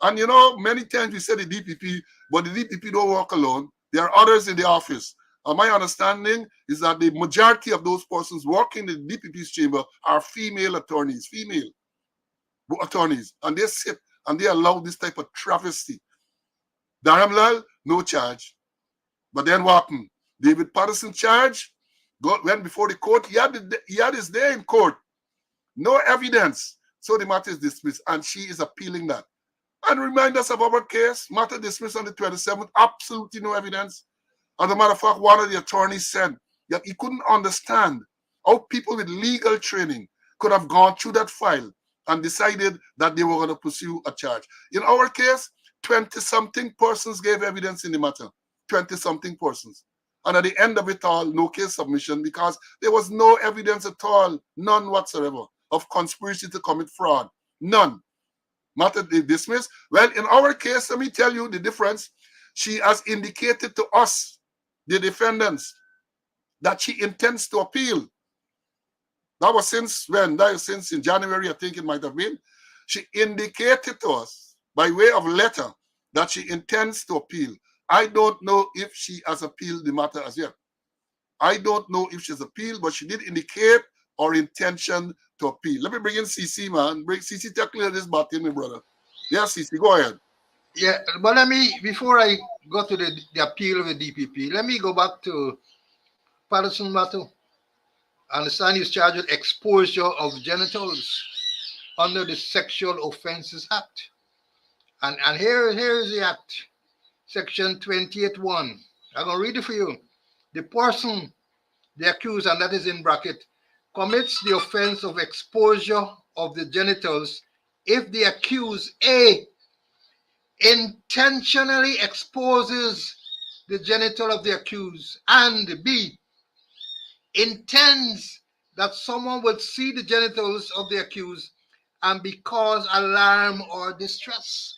[SPEAKER 1] And you know, many times we say the DPP, but the DPP don't work alone. There are others in the office. And my understanding is that the majority of those persons working in the DPP's chamber are female attorneys, and they sit and they allow this type of travesty. Daramlal, no charge. But then what happened? David Patterson charged, went before the court. He had his day in court. No evidence. So the matter is dismissed, and she is appealing that. And remind us of our case, matter dismissed on the 27th, absolutely no evidence. As a matter of fact, one of the attorneys said that he couldn't understand how people with legal training could have gone through that file and decided that they were going to pursue a charge. In our case, 20-something persons gave evidence in the matter. 20-something persons. And at the end of it all, no case submission, because there was no evidence at all, none whatsoever, of conspiracy to commit fraud. None. Matter dismissed. Well, in our case, let me tell you the difference. She has indicated to us, the defendants, that she intends to appeal. That was since when? That was since in January, I think it might have been. She indicated to us by way of letter that she intends to appeal. I don't know if she has appealed the matter as yet. I don't know if she's appealed, but she did indicate her intention to appeal. Let me bring in CC, man. Bring CC, take clear this button, my brother. Yeah, CC, go ahead.
[SPEAKER 2] Yeah, but before I go to the appeal of the DPP, let me go back to Patterson matter. I understand he's charged with exposure of genitals under the Sexual Offences Act. And here is the act, section 28.1. I'm going to read it for you. The person, the accused, and that is in bracket, commits the offense of exposure of the genitals if the accused, A, intentionally exposes the genital of the accused, and B, intends that someone will see the genitals of the accused and because alarm or distress.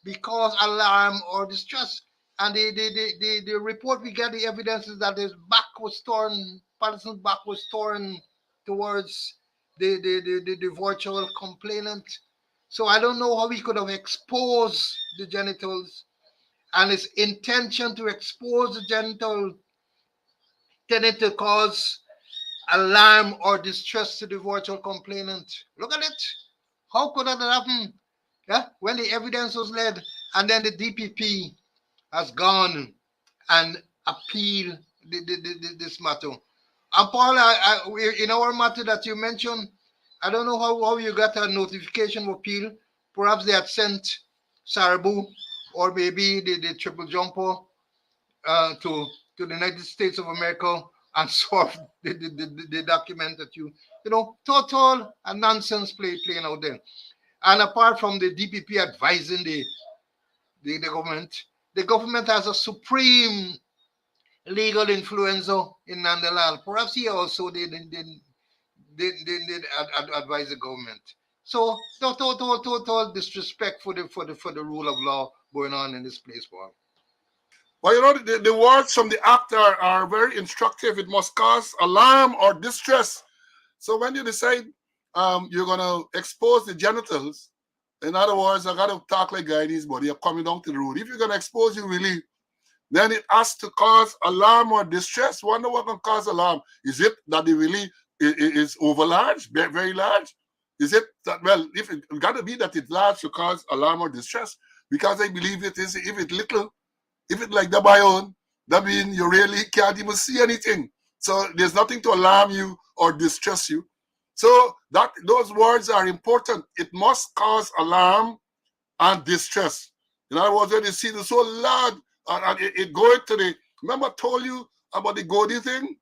[SPEAKER 2] Because alarm or distress. And the report we get, the evidence is that his back was torn, Patterson's back was torn towards the virtual complainant. So I don't know how he could have exposed the genitals, and his intention to expose the genital tended to cause alarm or distress to the virtual complainant. Look at it. How could that happen? Yeah, when the evidence was led, and then the DPP has gone and appealed this matter. And Paul, in our matter that you mentioned, I don't know how you got a notification of appeal. Perhaps they had sent Sarabu or maybe the triple jumper to the United States of America and solve the document that total and nonsense playing out there. And apart from the DPP advising the government has a supreme legal influencer in Nandalal. Perhaps he also did advise the government. So total disrespect for the rule of law going on in this place, boy.
[SPEAKER 1] Well, you know, the words from the actor are very instructive. It must cause alarm or distress. So when you decide you're going to expose the genitals, in other words, I got to talk like Guyanese, but you're coming down to the road. If you're going to expose you really, then it has to cause alarm or distress. Wonder what can cause alarm. Is it that the really is over large, very large? Is it that, well, if it got to be that it's large to cause alarm or distress? Because I believe it is, if it's little, if it's like the biome, that means you really can't even see anything. So there's nothing to alarm you or distress you. So that those words are important. It must cause alarm and distress. In other words, when you see the so loud and it going to the, remember I told you about the Godi thing?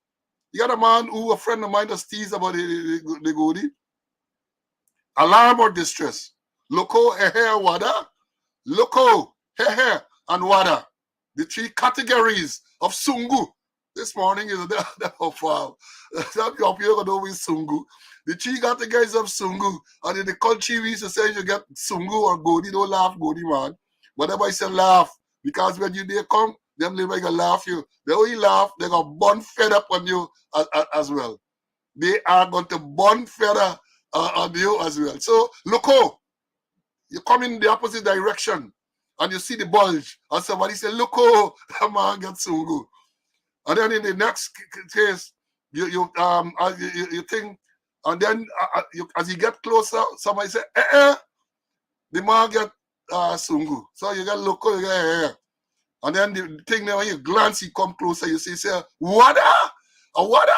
[SPEAKER 1] You got a man who, a friend of mine, just teased about the Godi. Alarm or distress. Loco, ehe, wada. Loco, hehe, and wada. The three categories of Sungu. This morning is of wow. Some of you don't know with Sungu. The three categories of Sungu. And in the country we used to say you get Sungu or Godi. Don't laugh, Godi man. Whatever I say, laugh. Because when you there come, them live gonna laugh you. They only laugh, they got bun fed up on you as well. They are going to bun feather on you as well. So look how you come in the opposite direction and you see the bulge, and somebody say, look, oh, that man got Sungu. And then in the next case, you think, and then as you get closer, somebody say, the man get Sungu. So you get loco, you get And then the thing there, when you glance, you come closer, you see, say, water, a water.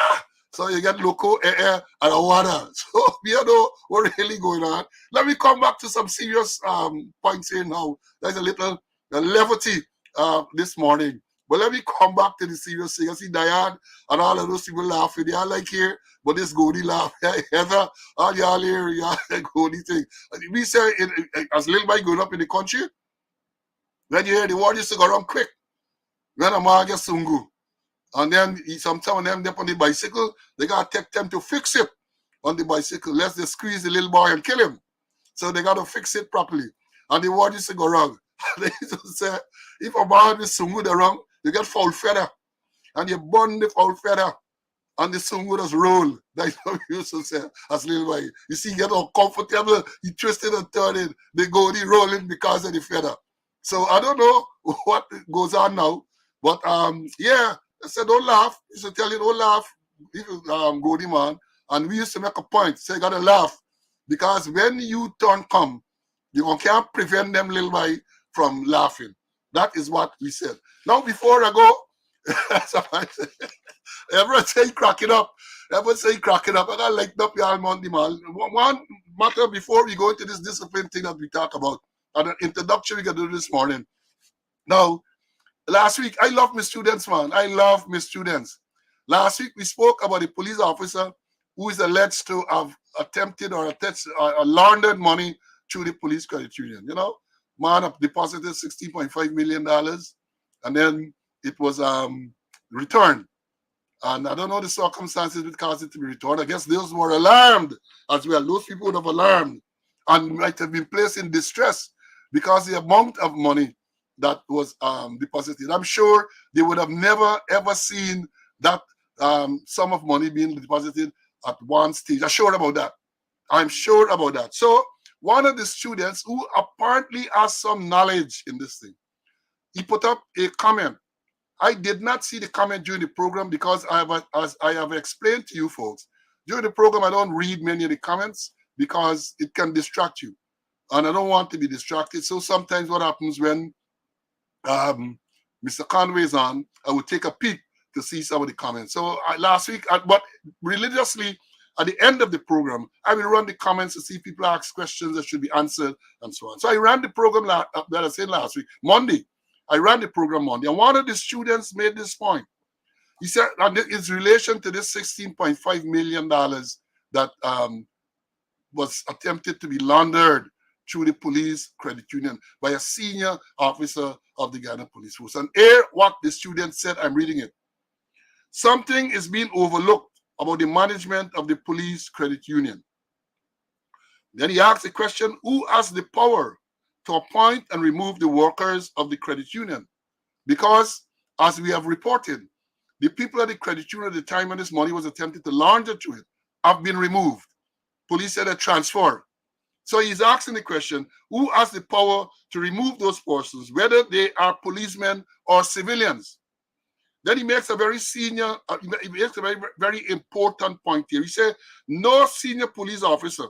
[SPEAKER 1] So you get loco, and a water. So we don't know what really going on. Let me come back to some serious points here now. There's a little levity this morning. But let me come back to the serious thing. I see Diane and all of those people laughing. They are like here, but this Godi laugh. Heather, all y'all here, y'all Godi thing. We say, as little boy growing up in the country, when you hear the word used to go around quick, when a man gets Sungu. And then sometimes them up on the bicycle, they got to take them to fix it on the bicycle, lest they squeeze the little boy and kill him. So they got to fix it properly. And the word used to go wrong. They used to say, if a man is Sungu the wrong, you get foul feather. And you burn the foul feather, and the Sungu just roll. That's what we used to say as little boy. You see, you get uncomfortable, you twist it and turn it, they go the rolling because of the feather. So I don't know what goes on now, but yeah, I said don't laugh. I used to tell you don't laugh, Godi man. And we used to make a point, say you gotta laugh. Because when you turn come, you can't prevent them little boy from laughing. That is what we said. Now before I go, somebody said, everyone say cracking up. Everyone say cracking up. I gotta lighten up your Monday man. One matter before we go into this discipline thing that we talk about. And an introduction we can do this morning. Now, last week, I love my students, man. I love my students. Last week, we spoke about the police officer who is alleged to have attempted or laundered money through the police credit union. You know, man have deposited $16.5 million, and then it was returned. And I don't know the circumstances that caused it to be returned. I guess those were alarmed as well. Those people would have alarmed and might have been placed in distress because the amount of money that was deposited. I'm sure they would have never ever seen that sum of money being deposited at one stage. I'm sure about that. I'm sure about that. So one of the students who apparently has some knowledge in this thing, he put up a comment. I did not see the comment during the program because as I have explained to you folks, during the program I don't read many of the comments because it can distract you. And I don't want to be distracted. So sometimes what happens when Mr. Conway is on, I would take a peek to see some of the comments. So last week, but religiously, at the end of the program, I will run the comments to see if people ask questions that should be answered and so on. So I ran the program that I said last week, Monday. I ran the program Monday. And one of the students made this point. He said, and it's relation to this $16.5 million that was attempted to be laundered through the police credit union by a senior officer of the Ghana Police Force. And here what the student said, I'm reading it. something is being overlooked about the management of the police credit union. Then he asks the question, who has the power to appoint and remove the workers of the credit union? Because, as we have reported, the people at the credit union at the time when this money was attempted to launder to it have been removed. Police said a transfer. So he's asking the question, who has the power to remove those persons, whether they are policemen or civilians? Then he makes a very he makes a very, very important point here. He said, no senior police officer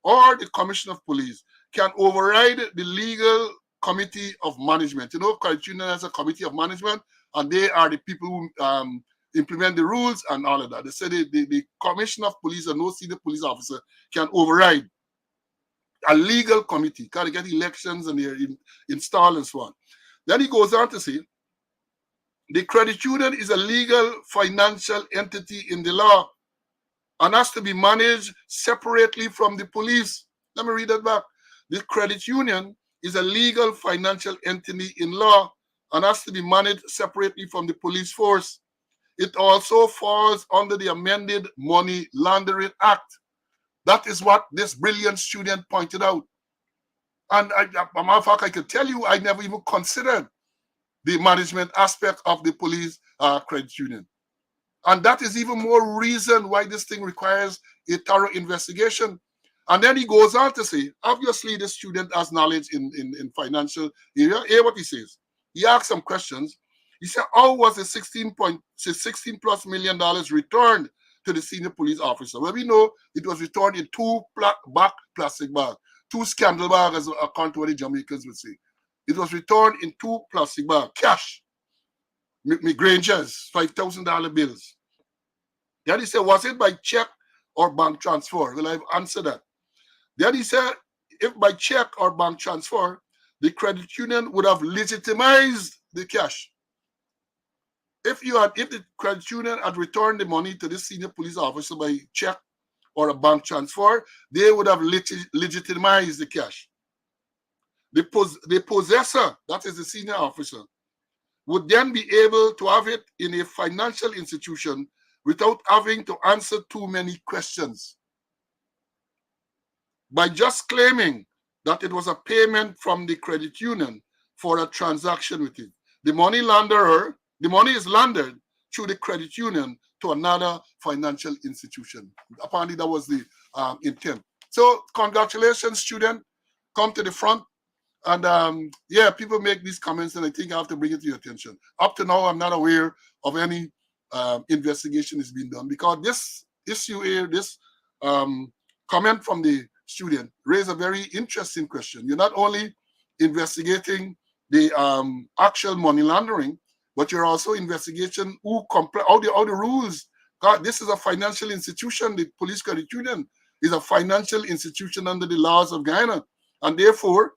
[SPEAKER 1] or the commissioner of police can override the legal committee of management. You know, credit union has a committee of management, and they are the people who implement the rules and all of that. They said the commissioner of police and no senior police officer can override a legal committee, got to get elections and they're installed and so on. Then he goes on to say, the credit union is a legal financial entity in the law and has to be managed separately from the police. Let me read that back. The credit union is a legal financial entity in law and has to be managed separately from the police force. It also falls under the amended Money Laundering Act. That is what this brilliant student pointed out. And as a matter of fact, I can tell you, I never even considered the management aspect of the police credit union. And that is even more reason why this thing requires a thorough investigation. And then he goes on to say, obviously, the student has knowledge in financial area. Hear what he says. He asks some questions. He said, how was the $16 plus million returned to the senior police officer? Well, we know it was returned in two black plastic bags, two scandal bags, as according to what the Jamaicans would say. It was returned in two plastic bags, cash. Granger's $5,000 bills. Then he said, was it by check or bank transfer? Well, I've answered that. Then he said, if by check or bank transfer, the credit union would have legitimized the cash. If the credit union had returned the money to the senior police officer by check or a bank transfer, they would have legitimized the cash. The possessor, that is the senior officer, would then be able to have it in a financial institution without having to answer too many questions. By just claiming that it was a payment from the credit union for a transaction with it, the money is laundered through the credit union to another financial institution. Apparently, that was the intent. So, congratulations, student. Come to the front. And yeah, people make these comments, and I think I have to bring it to your attention. Up to now, I'm not aware of any investigation is being done, because this issue here, this comment from the student raised a very interesting question. You're not only investigating the actual money laundering, but you're also investigating all the rules. God, this is a financial institution. The police credit union is a financial institution under the laws of Guyana, and therefore,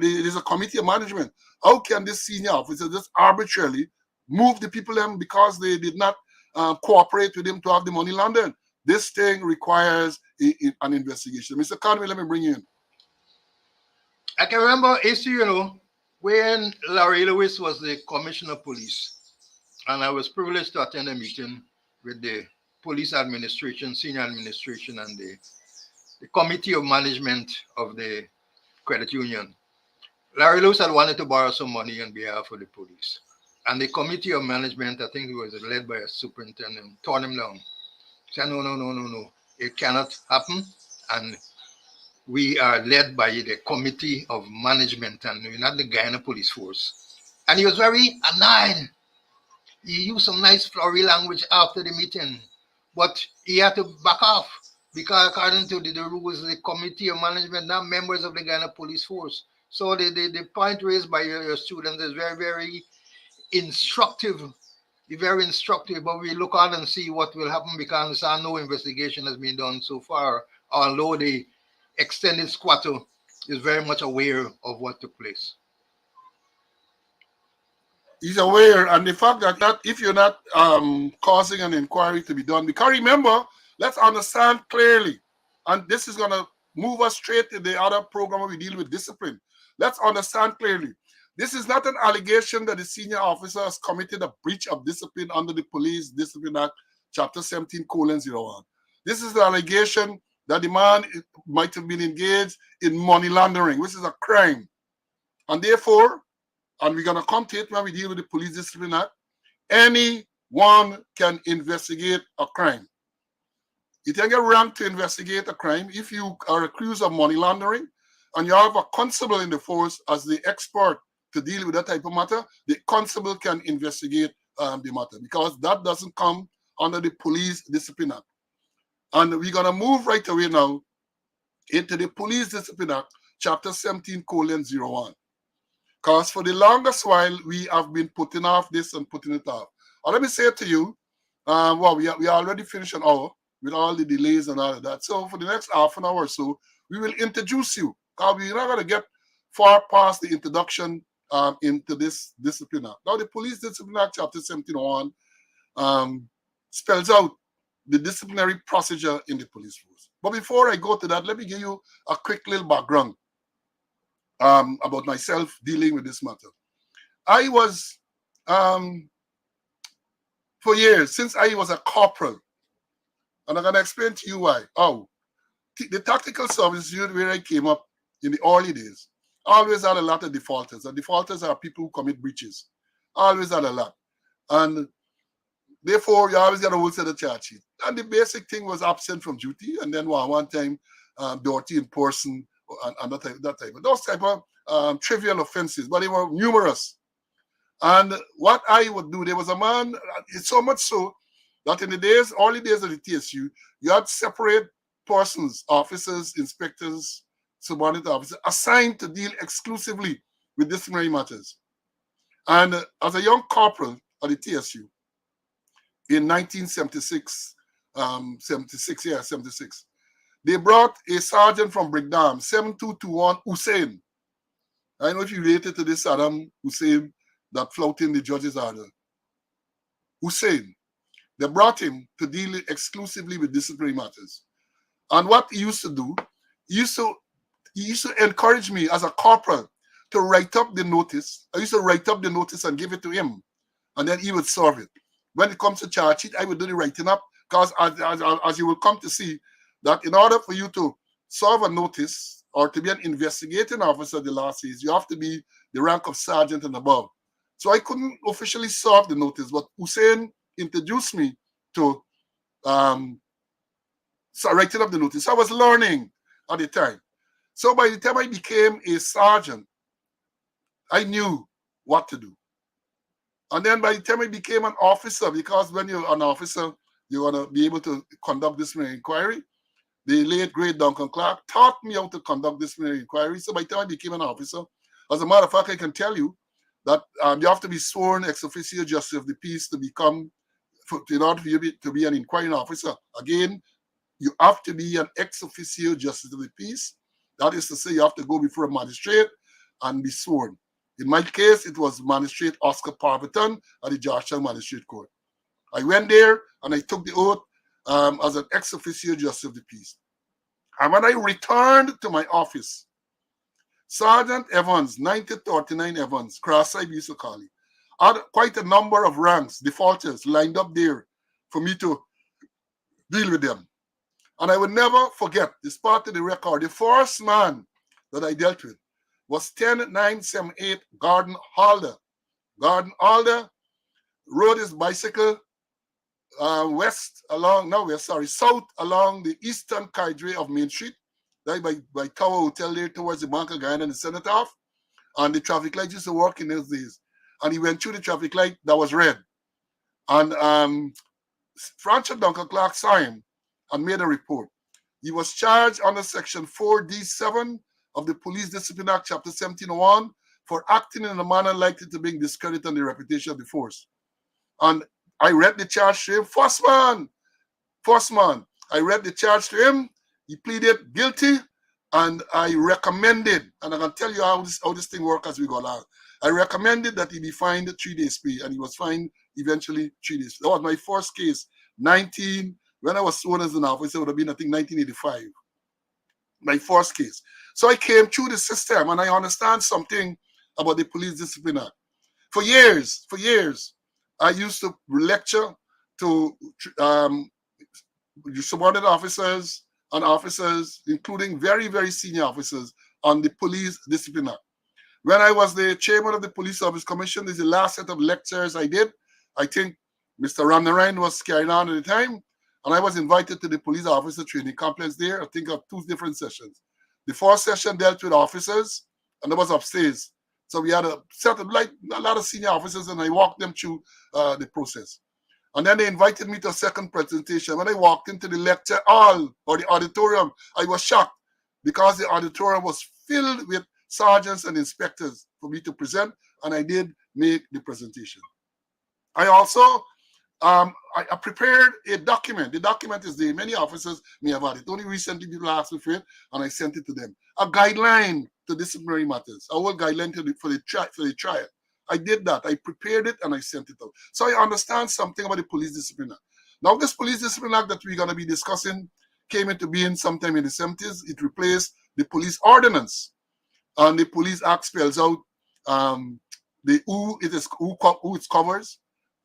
[SPEAKER 1] there's a committee of management. How can this senior officer just arbitrarily move the people in because they did not cooperate with him to have the money laundered? This thing requires an investigation. Mr. Conway, let me bring you in.
[SPEAKER 2] I can remember issue, when Larry Lewis was the commissioner of police, and I was privileged to attend a meeting with the police administration, senior administration, and the committee of management of the credit union. Larry Lewis had wanted to borrow some money on behalf of the police. And the committee of management, I think it was led by a superintendent, torn him down. Said, no. It cannot happen. And we are led by the committee of management, and we're not the Guyana police force. And he was very annoyed. He used some nice flowery language after the meeting, but he had to back off, because according to the rules, the committee of management, not members of the Guyana police force. So the point raised by your students is very, very instructive. Very instructive, but we look on and see what will happen, because no investigation has been done so far, although the extended squatter is very much aware of what took place.
[SPEAKER 1] He's aware, and the fact that if you're not causing an inquiry to be done, because remember, let's understand clearly, and this is going to move us straight to the other program where we deal with discipline. Let's understand clearly. This is not an allegation that the senior officer has committed a breach of discipline under the Police Discipline Act, Chapter 17:01. This is the allegation that the man might have been engaged in money laundering, which is a crime. And therefore, and we're going to come to it when we deal with the Police Discipline Act, anyone can investigate a crime. You can get ranked to investigate a crime if you are accused of money laundering and you have a constable in the force as the expert to deal with that type of matter. The constable can investigate the matter because that doesn't come under the Police Discipline Act. And we're going to move right away now into the Police Discipline Act, Chapter 17:01. Because for the longest while, we have been putting off this and putting it off. And let me say to you, we are already finished an hour with all the delays and all of that. So for the next half an hour or so, we will introduce you. Because we're not going to get far past the introduction into this discipline act. Now, the Police Discipline Act, Chapter 17:01, spells out the disciplinary procedure in the police force. But before I go to that, let me give you a quick little background about myself dealing with this matter. I was, for years, since I was a corporal, and I'm going to explain to you why. The tactical service unit where I came up in the early days always had a lot of defaulters. And defaulters are people who commit breaches. Always had a lot. And therefore, you always got a whole set of charge sheet. And the basic thing was absent from duty. And then one time, dirty in person, and that type. Those type of trivial offenses, but they were numerous. And what I would do, there was a man, it's so much so that in the early days of the TSU, you had separate persons, officers, inspectors, subordinate officers, assigned to deal exclusively with disciplinary matters. And as a young corporal at the TSU in 1976, 76, they brought a sergeant from Brigdam, 7221 Hussein. I don't know if you related to this Saddam Hussein that flouting the judge's order. Hussein. They brought him to deal exclusively with disciplinary matters. And what he used to do, he used to encourage me as a corporal to write up the notice. I used to write up the notice and give it to him. And then he would serve it. When it comes to charge sheet, I would do the writing up because as you will come to see, that in order for you to serve a notice or to be an investigating officer, the law says, you have to be the rank of sergeant and above. So I couldn't officially serve the notice, but Hussein introduced me to writing up the notice. So I was learning at the time. So by the time I became a sergeant, I knew what to do. And then by the time I became an officer, because when you're an officer, you're going to be able to conduct disciplinary inquiry. The late great Duncan Clark taught me how to conduct disciplinary inquiry. So by the time I became an officer, as a matter of fact, I can tell you that you have to be sworn ex officio justice of the peace to become, in order for you to be an inquiring officer. Again, you have to be an ex officio justice of the peace. That is to say, you have to go before a magistrate and be sworn. In my case, it was Magistrate Oscar Parvatan at the Georgetown Magistrate Court. I went there and I took the oath as an ex officio justice of the peace. And when I returned to my office, Sergeant Evans, 9039 Evans, Cross-Side used to call it, had quite a number of ranks, defaulters, lined up there for me to deal with them. And I will never forget, this part of the record, the first man that I dealt with was 10978 Gordon Halder. Gordon Halder rode his bicycle south along the eastern carriageway of Main Street, right by Tower Hotel there towards the Bank of Guyana and the Senate off. And the traffic light used to work in those days. And he went through the traffic light that was red. And Francis Duncan Clark saw him and made a report. He was charged under Section 4D7 of the Police Discipline Act, Chapter 17:01, for acting in a manner likely to bring discredit on the reputation of the force. And I read the charge to him. First man. I read the charge to him. He pleaded guilty, and I recommended, and I can tell you how this thing works as we go along. I recommended that he be fined 3 days pay, and he was fined eventually 3 days. That was my first case, when I was sworn as an officer, it would have been, I think, 1985. My first case. So I came through the system, and I understand something about the Police Discipline Act. For years, I used to lecture to subordinate officers and officers, including very, very senior officers, on the Police Discipline Act. When I was the chairman of the Police Service Commission, this is the last set of lectures I did. I think Mr. Ramnarayan was carrying on at the time, and I was invited to the police officer training complex there. I think of two different sessions. The first session dealt with officers, and that was upstairs. So we had a set of like a lot of senior officers, and I walked them through the process. And then they invited me to a second presentation. When I walked into the lecture hall or the auditorium, I was shocked because the auditorium was filled with sergeants and inspectors for me to present, and I did make the presentation. I also I prepared a document. The document is there. Many officers may have had it. Only recently people asked me for it, and I sent it to them. A guideline to disciplinary matters. A whole guideline for the trial. I did that. I prepared it and I sent it out. So I understand something about the Police Discipline Act. Now, this Police Discipline Act that we're going to be discussing came into being sometime in the 70s. It replaced the Police Ordinance. And the Police Act spells out who it covers.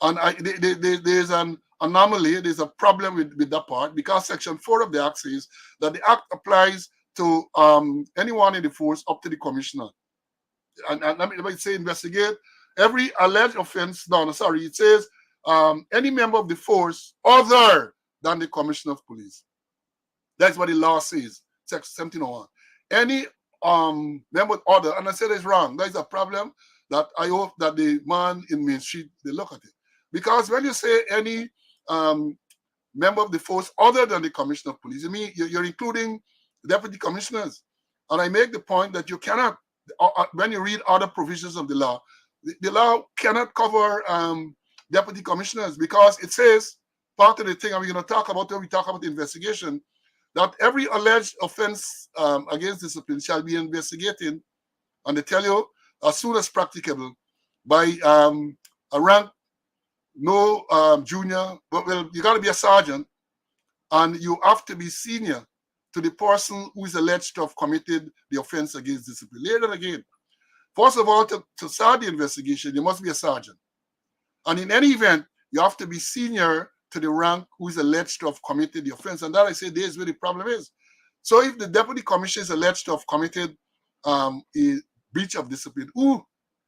[SPEAKER 1] And there's an anomaly, there's a problem with that part, because Section 4 of the Act says that the Act applies to anyone in the force up to the commissioner. And let me say investigate every alleged offense. No, sorry, it says any member of the force other than the commissioner of police. That's what the law says, Section 1701. Any member other, and I said it's wrong. That is a problem that I hope that the man in Main Street, they look at it. Because when you say any member of the force other than the commissioner of police, you mean you're including deputy commissioners. And I make the point that you cannot, when you read other provisions of the law law cannot cover deputy commissioners, because it says, part of the thing, and we're going to talk about when we talk about the investigation, that every alleged offense against discipline shall be investigated, and they tell you, as soon as practicable, by a rank no junior, but well, you got to be a sergeant, and you have to be senior to the person who is alleged to have committed the offense against discipline. Later again, first of all, to start the investigation, you must be a sergeant. And in any event, you have to be senior to the rank who is alleged to have committed the offense. And that, I say, there's where the problem is. So if the deputy commissioner is alleged to have committed a breach of discipline,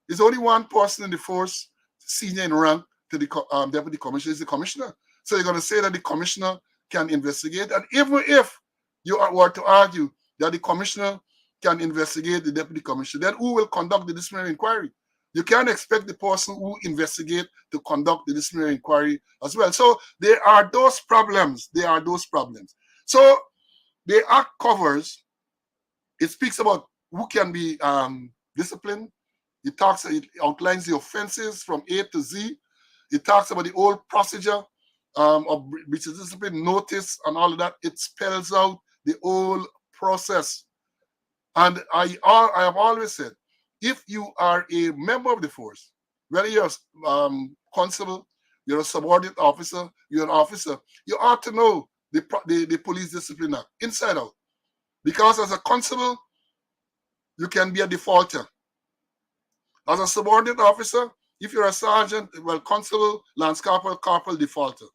[SPEAKER 1] there's only one person in the force senior in rank to the deputy commissioner, is the commissioner. So you're going to say that the commissioner can investigate. And even if you were to argue that the commissioner can investigate the deputy commissioner, then who will conduct the disciplinary inquiry? You can't expect the person who investigate to conduct the disciplinary inquiry as well. So there are those problems. So the Act covers, it speaks about who can be disciplined. It outlines the offenses from A to Z. It talks about the whole procedure of breach of discipline, notice, and all of that. It spells out the whole process. And I have always said, if you are a member of the force, whether you're a constable, you're a subordinate officer, you're an officer, you ought to know the Police Discipline Act inside out. Because as a constable, you can be a defaulter. As a subordinate officer, if you're a sergeant, well, constable, lance corporal, corporal, defaulter.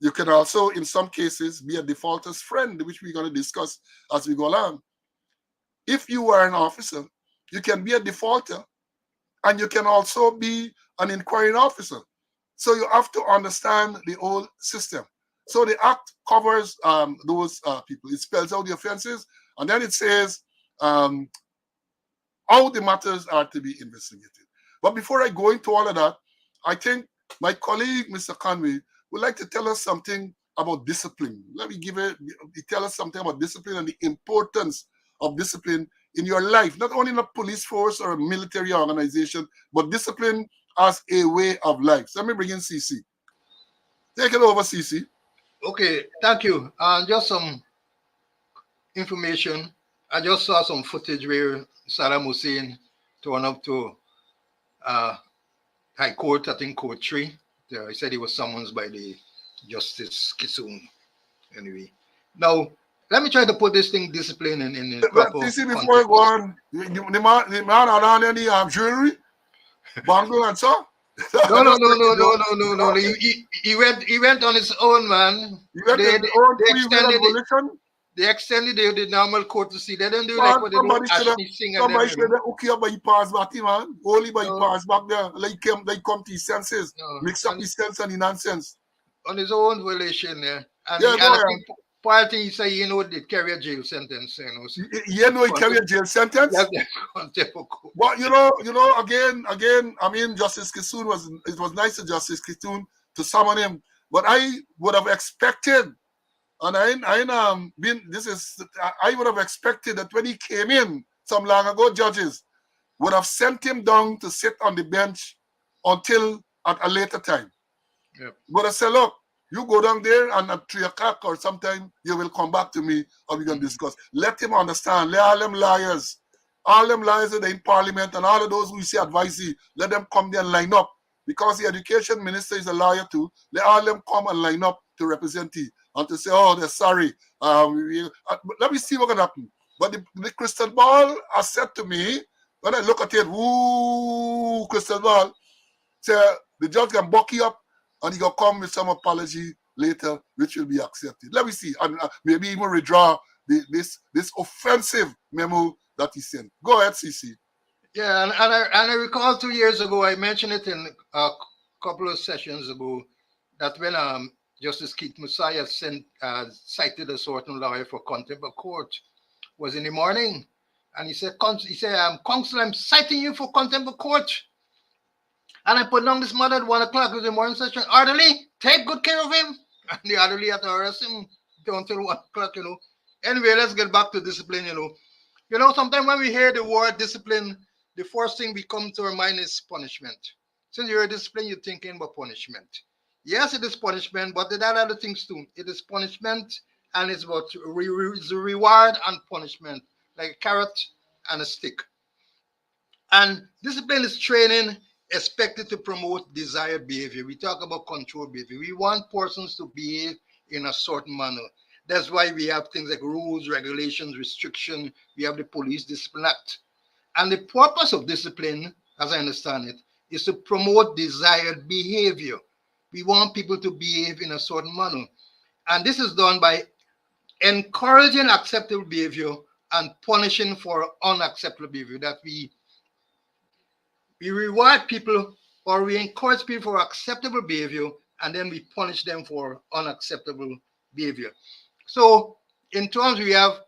[SPEAKER 1] You can also, in some cases, be a defaulter's friend, which we're going to discuss as we go along. If you are an officer, you can be a defaulter, and you can also be an inquiring officer. So you have to understand the whole system. So the Act covers those people. It spells out the offenses, and then it says how the matters are to be investigated. But before I go into all of that, I think my colleague, Mr. Conway, would like to tell us something about discipline. Let me tell us something about discipline and the importance of discipline in your life, not only in a police force or a military organization, but discipline as a way of life. So let me bring in CC. Take it over, CC.
[SPEAKER 2] Okay, thank you. Just some information. I just saw some footage where Saddam Hussein turned up to High Court, I think Court 3. He said he was summoned by the Justice Kissoon. Anyway, now let me try to put this thing discipline in
[SPEAKER 1] But
[SPEAKER 2] proper
[SPEAKER 1] see, before you go
[SPEAKER 2] context.
[SPEAKER 1] on, the man had on any jewelry, bangle and so.
[SPEAKER 2] No, no,
[SPEAKER 1] Just
[SPEAKER 2] no,
[SPEAKER 1] take
[SPEAKER 2] no,
[SPEAKER 1] it
[SPEAKER 2] no,
[SPEAKER 1] down.
[SPEAKER 2] no, no, no. He went on his own, man.
[SPEAKER 1] You went
[SPEAKER 2] They
[SPEAKER 1] in
[SPEAKER 2] they,
[SPEAKER 1] your own
[SPEAKER 2] they
[SPEAKER 1] free will and
[SPEAKER 2] extended it.
[SPEAKER 1] volition.
[SPEAKER 2] They extended the normal courtesy. They don't do like
[SPEAKER 1] Man,
[SPEAKER 2] what they do
[SPEAKER 1] somebody should have
[SPEAKER 2] Ashley Singh and them,
[SPEAKER 1] somebody
[SPEAKER 2] you
[SPEAKER 1] should
[SPEAKER 2] know.
[SPEAKER 1] have hook you up by your pass back, man. Only by your
[SPEAKER 2] No,
[SPEAKER 1] pass back there. Like come to his senses.
[SPEAKER 2] no.
[SPEAKER 1] Mix up his sense and the nonsense.
[SPEAKER 2] On his own volition, yeah. And
[SPEAKER 1] Yeah,
[SPEAKER 2] he,
[SPEAKER 1] go
[SPEAKER 2] and I
[SPEAKER 1] ahead.
[SPEAKER 2] think part thing he say, did carry a jail sentence,
[SPEAKER 1] You know he carry a jail
[SPEAKER 2] That's
[SPEAKER 1] sentence.
[SPEAKER 2] the contempt court.
[SPEAKER 1] But again, I mean, Justice Kissoon was nice to Justice Kissoon to summon him. But I would have expected, and I been this is I would have expected that when he came in some long ago, judges would have sent him down to sit on the bench until at a later time.
[SPEAKER 2] Yep.
[SPEAKER 1] But I said, look, you go down there and at 3 o'clock or sometime you will come back to me and we can discuss. Let him understand. Let all them liars that are in parliament and all of those who say advice, let them come there and line up. Because the education minister is a lawyer too. Let all them come and line up to represent you and to say, oh, they're sorry. But let me see what can happen. But the crystal ball has said to me, when I look at it, ooh, crystal ball, say the judge can buck you up and he can come with some apology later, which will be accepted. Let me see, and maybe even withdraw this offensive memo that he sent. Go ahead, CC.
[SPEAKER 2] Yeah, and I recall 2 years ago, I mentioned it in a couple of sessions ago, that when Justice Keith Messiah cited a certain lawyer for contempt of court, was in the morning, and he said, Counsel, I'm citing you for contempt of court. And I put down this mother at 1 o'clock in the morning session. Orderly, take good care of him. And the orderly had to arrest him until 1 o'clock. Anyway, let's get back to discipline. Sometimes when we hear the word discipline, the first thing we come to our mind is punishment. Since you're disciplined, you're thinking about punishment. Yes, it is punishment, but there are other things too. It is punishment, and it's about it's a reward and punishment, like a carrot and a stick. And discipline is training expected to promote desired behavior. We talk about control behavior. We want persons to behave in a certain manner. That's why we have things like rules, regulations, restriction. We have the Police Discipline Act. And the purpose of discipline, as I understand it, is to promote desired behavior. We want people to behave in a certain manner. And this is done by encouraging acceptable behavior and punishing for unacceptable behavior. That we reward people or we encourage people for acceptable behavior and then we punish them for unacceptable behavior. So, in terms, we have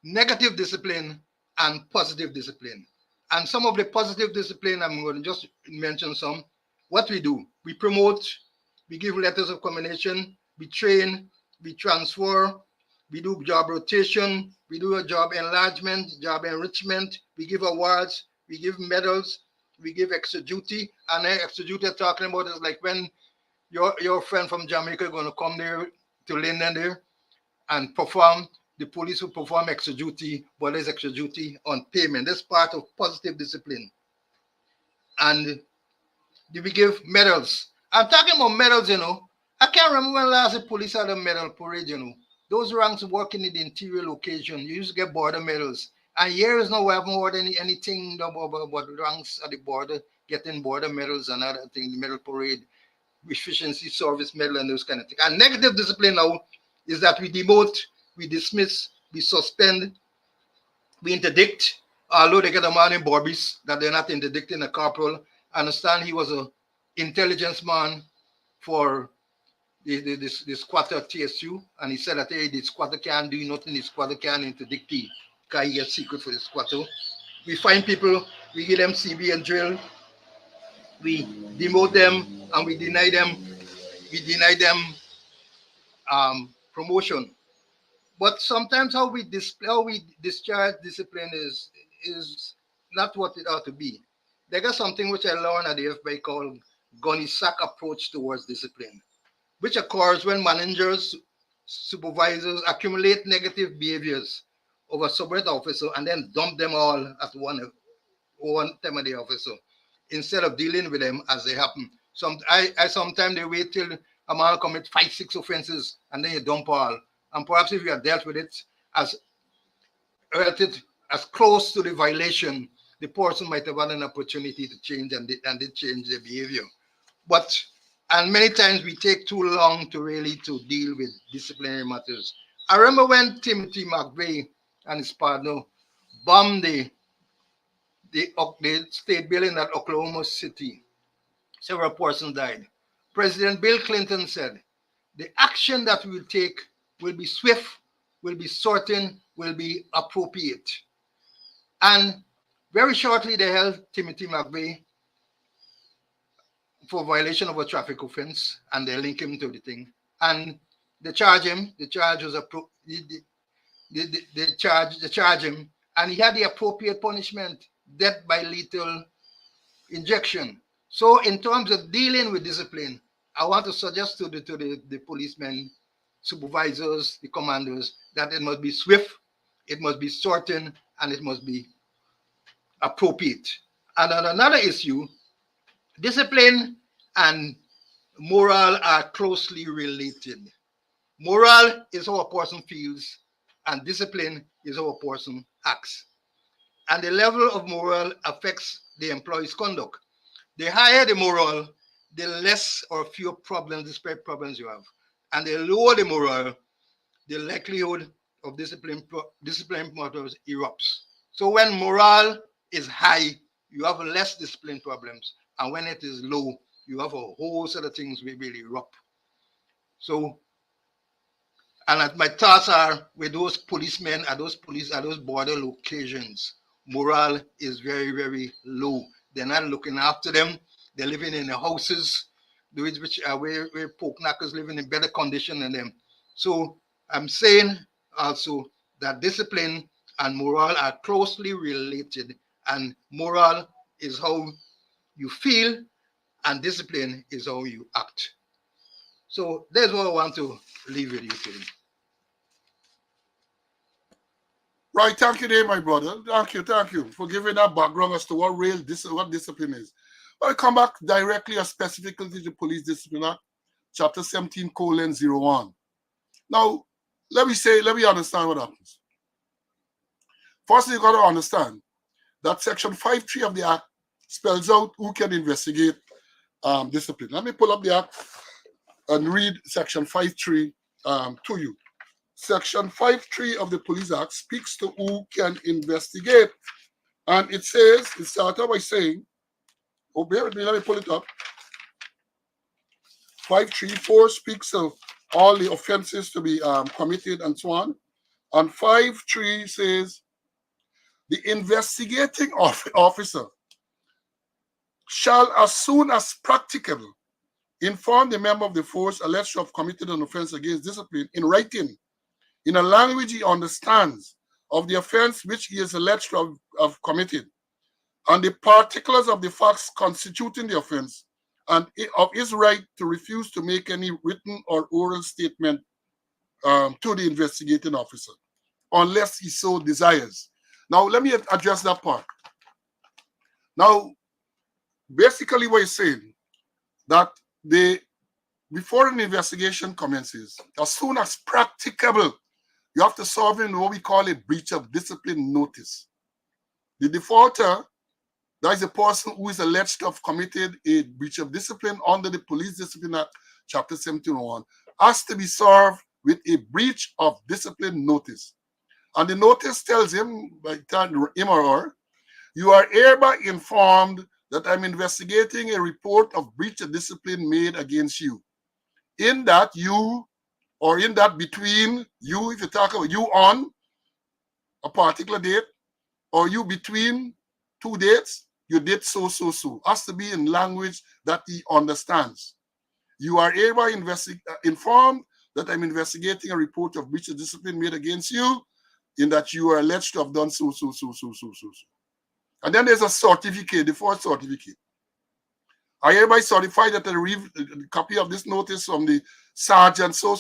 [SPEAKER 2] negative discipline and positive discipline. And some of the positive discipline, I'm going to just mention some. What we do, we promote, we give letters of commendation, we train, we transfer, we do job rotation, we do a job enlargement, job enrichment, we give awards, we give medals, we give extra duty. And extra duty I'm talking about is like when your friend from Jamaica going to come there to Linden there and perform. The police will perform extra duty, but there's extra duty on payment. That's part of positive discipline. And we give medals. I'm talking about medals. I can't remember when last the police had a medal parade. Those ranks working in the interior location, you used to get border medals. And years now we haven't heard anything about ranks at the border, getting border medals and other things, the medal parade, efficiency service medal and those kind of things. And negative discipline now is that we demote, we dismiss, we suspend, we interdict, although they get a man in Borbis that they're not interdicting a corporal. I understand he was a intelligence man for the squatter TSU, and he said that hey, the squatter can't do nothing, the squatter can't interdict the because he gets secret for the squatter. We find people, we give them CB and drill, we demote them and we deny them promotion. But sometimes how we discharge discipline is not what it ought to be. They got something which I learned at the FBI called gunny sack approach towards discipline, which occurs when managers, supervisors accumulate negative behaviors of a subordinate officer and then dump them all at one time of the officer instead of dealing with them as they happen. I sometimes they wait till a man commit 5, 6 offenses and then you dump all. And perhaps if you have dealt with it as relative, as close to the violation, the person might have had an opportunity to change, and they change their behavior. But and many times we take too long to really to deal with disciplinary matters. I remember when Timothy McVeigh and his partner bombed the state building at Oklahoma City. Several persons died. President Bill Clinton said, the action that we will take will be swift, will be certain, will be appropriate. And very shortly, they held Timothy McVeigh for violation of a traffic offense, and they link him to the thing. And they charge him. The charge was they charge him, and he had the appropriate punishment, death by lethal injection. So, in terms of dealing with discipline, I want to suggest to the policemen, supervisors, the commanders, that it must be swift, it must be certain, and it must be appropriate. And on another issue, discipline and moral are closely related. Moral is how a person feels, and discipline is how a person acts. And the level of moral affects the employee's conduct. The higher the moral, the less or fewer problems, disparate problems you have. And the lower the moral, the likelihood of discipline matters erupts. So when morale is high, you have less discipline problems. And when it is low, you have a whole set of things will erupt. So, and my thoughts are with those policemen at those border locations, morale is very, very low. They're not looking after them. They're living in the houses, which are where poke knackers living in better condition than them. So I'm saying also that discipline and morale are closely related, and morale is how you feel, and discipline is how you act. So that's what I want to leave with you today.
[SPEAKER 1] Right, thank you there, my brother. Thank you for giving that background as to what discipline is. But I come back directly or specifically to the Police Discipline Act, Chapter 17, colon 01. Now, let me understand what happens. First, you got to understand that Section 5.3 of the Act spells out who can investigate discipline. Let me pull up the Act and read Section 5.3 to you. Section 5.3 of the Police Act speaks to who can investigate. And it says, it starts out by saying, oh, bear with me, let me pull it up. 5.3.4 speaks of all the offenses to be committed and so on. And 5.3 says, the investigating officer shall, as soon as practicable, inform the member of the force alleged to have committed an offense against discipline in writing, in a language he understands, of the offense which he is alleged to have committed, and the particulars of the facts constituting the offense, and of his right to refuse to make any written or oral statement to the investigating officer, unless he so desires. Now, let me address that part. Now, basically what he's saying, that before an investigation commences, as soon as practicable, you have to serve in what we call a breach of discipline notice. The defaulter, that is a person who is alleged to have committed a breach of discipline under the Police Discipline Act, Chapter 1701, has to be served with a breach of discipline notice. And the notice tells him, him or her, you are hereby informed that I'm investigating a report of breach of discipline made against you. In that you, or in that between you, if you talk about you on a particular date, or you between two dates, you did so. Has to be in language that he understands. You are hereby informed that I'm investigating a report of breach of discipline made against you, in that you are alleged to have done so. And then there's a certificate, the fourth certificate. I hereby certify that I read a copy of this notice from the sergeant so,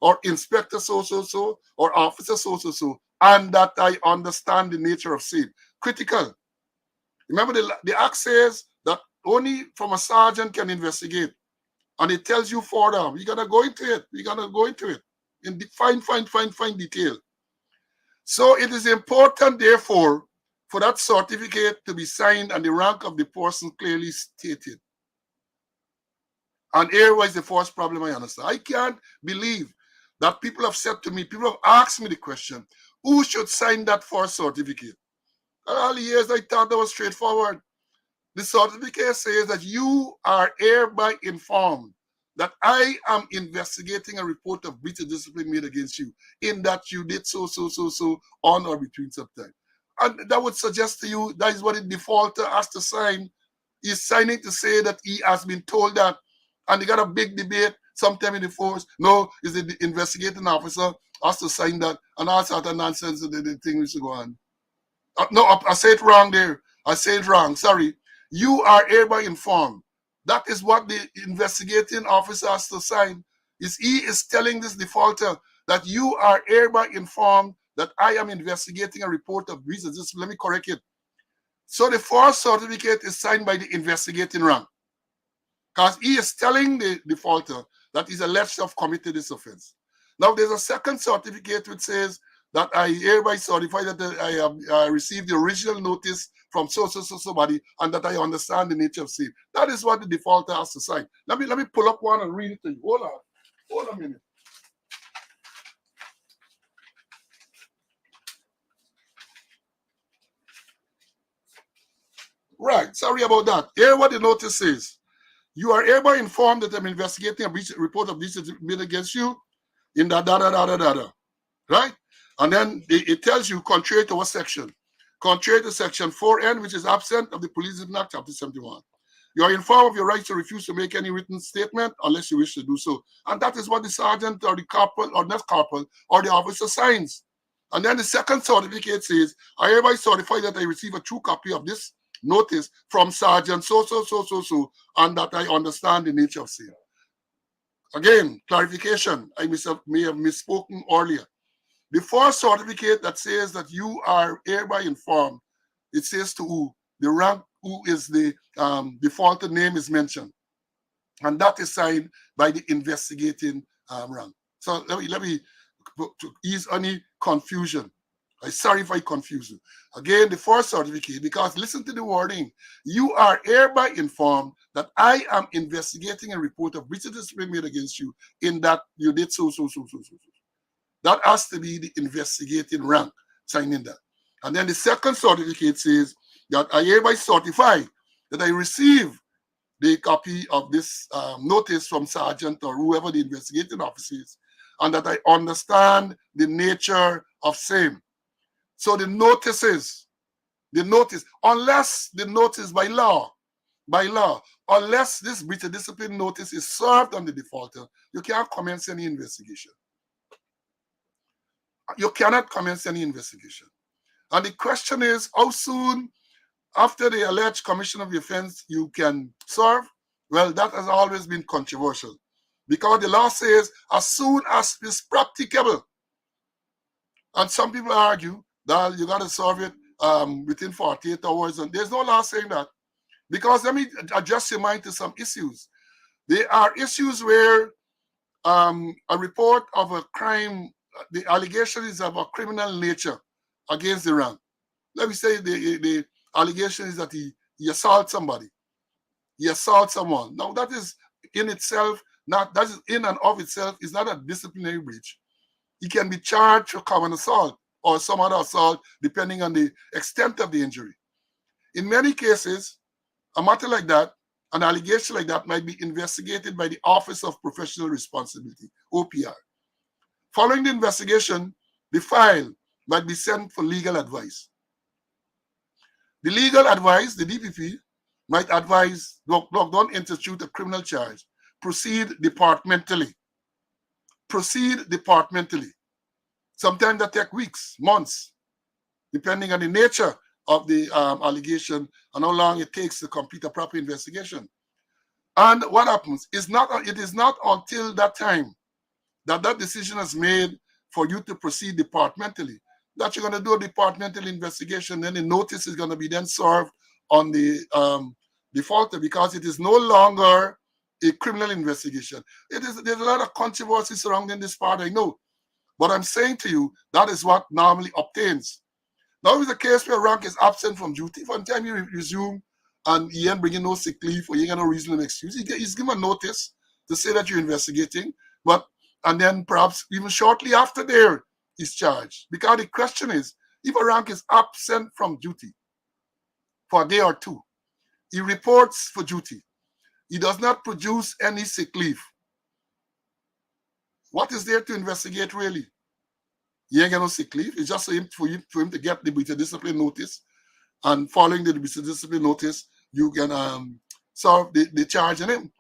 [SPEAKER 1] or inspector so, or officer so, and that I understand the nature of sin. Critical. Remember, the Act says that only from a sergeant can investigate. And it tells you further, we're going to go into it. in fine detail. So it is important, therefore, for that certificate to be signed and the rank of the person clearly stated. And here was the first problem I understand. I can't believe that people have said to me, people have asked me the question, who should sign that first certificate? And all the years I thought that was straightforward. The certificate says that you are hereby informed that I am investigating a report of breach of discipline made against you, in that you did so on or between some time. And that would suggest to you that is what the defaulter has to sign. He's signing to say that he has been told that. And they got a big debate sometime in the force. No, is the investigating officer has to sign that, and all sort of nonsense that the thing used to go on. No, I said it wrong there. I said it wrong. Sorry. You are hereby informed. That is what the investigating officer has to sign. He is telling this defaulter that you are hereby informed that I am investigating a report of breach of discipline. Let me correct it. So the first certificate is signed by the investigating rank, because he is telling the defaulter that he's alleged to have committed this offense. Now, there's a second certificate which says that I hereby certify that I have received the original notice from somebody, and that I understand the nature of sin. That is what the defaulter has to sign. Let me pull up one and read it to you. Hold on a minute. Right, sorry about that. Here what the notice says. You are hereby informed that I'm investigating a report of breach made against you in that right? And then it tells you contrary to what section? Contrary to section 4N, which is absent of the Police Discipline Act, chapter 71. You are informed of your right to refuse to make any written statement unless you wish to do so. And that is what the sergeant or the corporal, or not corporal, or the officer signs. And then the second certificate says, I hereby certify that I receive a true copy of this notice from Sergeant so, and that I understand the nature of sin. Again, clarification, I may have misspoken earlier. The first certificate that says that you are hereby informed, it says to who? The rank, who is the defaulted name is mentioned. And that is signed by the investigating rank. So let me to ease any confusion. I'm sorry if I confuse you. Again, the first certificate, because listen to the wording. You are hereby informed that I am investigating a report of breach of discipline made against you, in that you did so. That has to be the investigating rank signing that. And then the second certificate says that I hereby certify that I receive the copy of this notice from Sergeant or whoever the investigating officer is, and that I understand the nature of same. So the notice, unless the notice by law, unless this breach of discipline notice is served on the defaulter, you can't commence any investigation. You cannot commence any investigation. And the question is, how soon after the alleged commission of the offense you can serve? Well, that has always been controversial, because the law says as soon as it's practicable. And some people argue that you got to serve it within 48 hours. And there's no law saying that. Because let me adjust your mind to some issues. There are issues where a report of a crime, the allegation is of a criminal nature against the rank. Let me say the allegation is that he assaults somebody. He assaults someone. Now that is in itself, that is in and of itself is not a disciplinary breach. He can be charged for common assault or some other assault, depending on the extent of the injury. In many cases, a matter like that, an allegation like that, might be investigated by the Office of Professional Responsibility, OPR. Following the investigation, the file might be sent for legal advice. The legal advice, the DPP, might advise, look, don't institute a criminal charge. Proceed departmentally. Proceed departmentally. Sometimes that takes weeks, months, depending on the nature of the allegation and how long it takes to complete a proper investigation. And what happens is it is not until that time that decision is made for you to proceed departmentally that you're going to do a departmental investigation. Then the notice is going to be then served on the defaulter, because it is no longer a criminal investigation. There's a lot of controversy surrounding this part, I know. But I'm saying to you, that is what normally obtains. Now, if it's a case where rank is absent from duty, from the time you resume and he ain't bringing no sick leave or he ain't got no reasonable excuse, he's given a notice to say that you're investigating, but and then perhaps even shortly after there is charged. Because the question is, if a rank is absent from duty for a day or two, he reports for duty, he does not produce any sick leave, what is there to investigate really? He ain't got no sick leave. It's just for him to get the discipline notice, and following the discipline notice, you can serve the charge on him.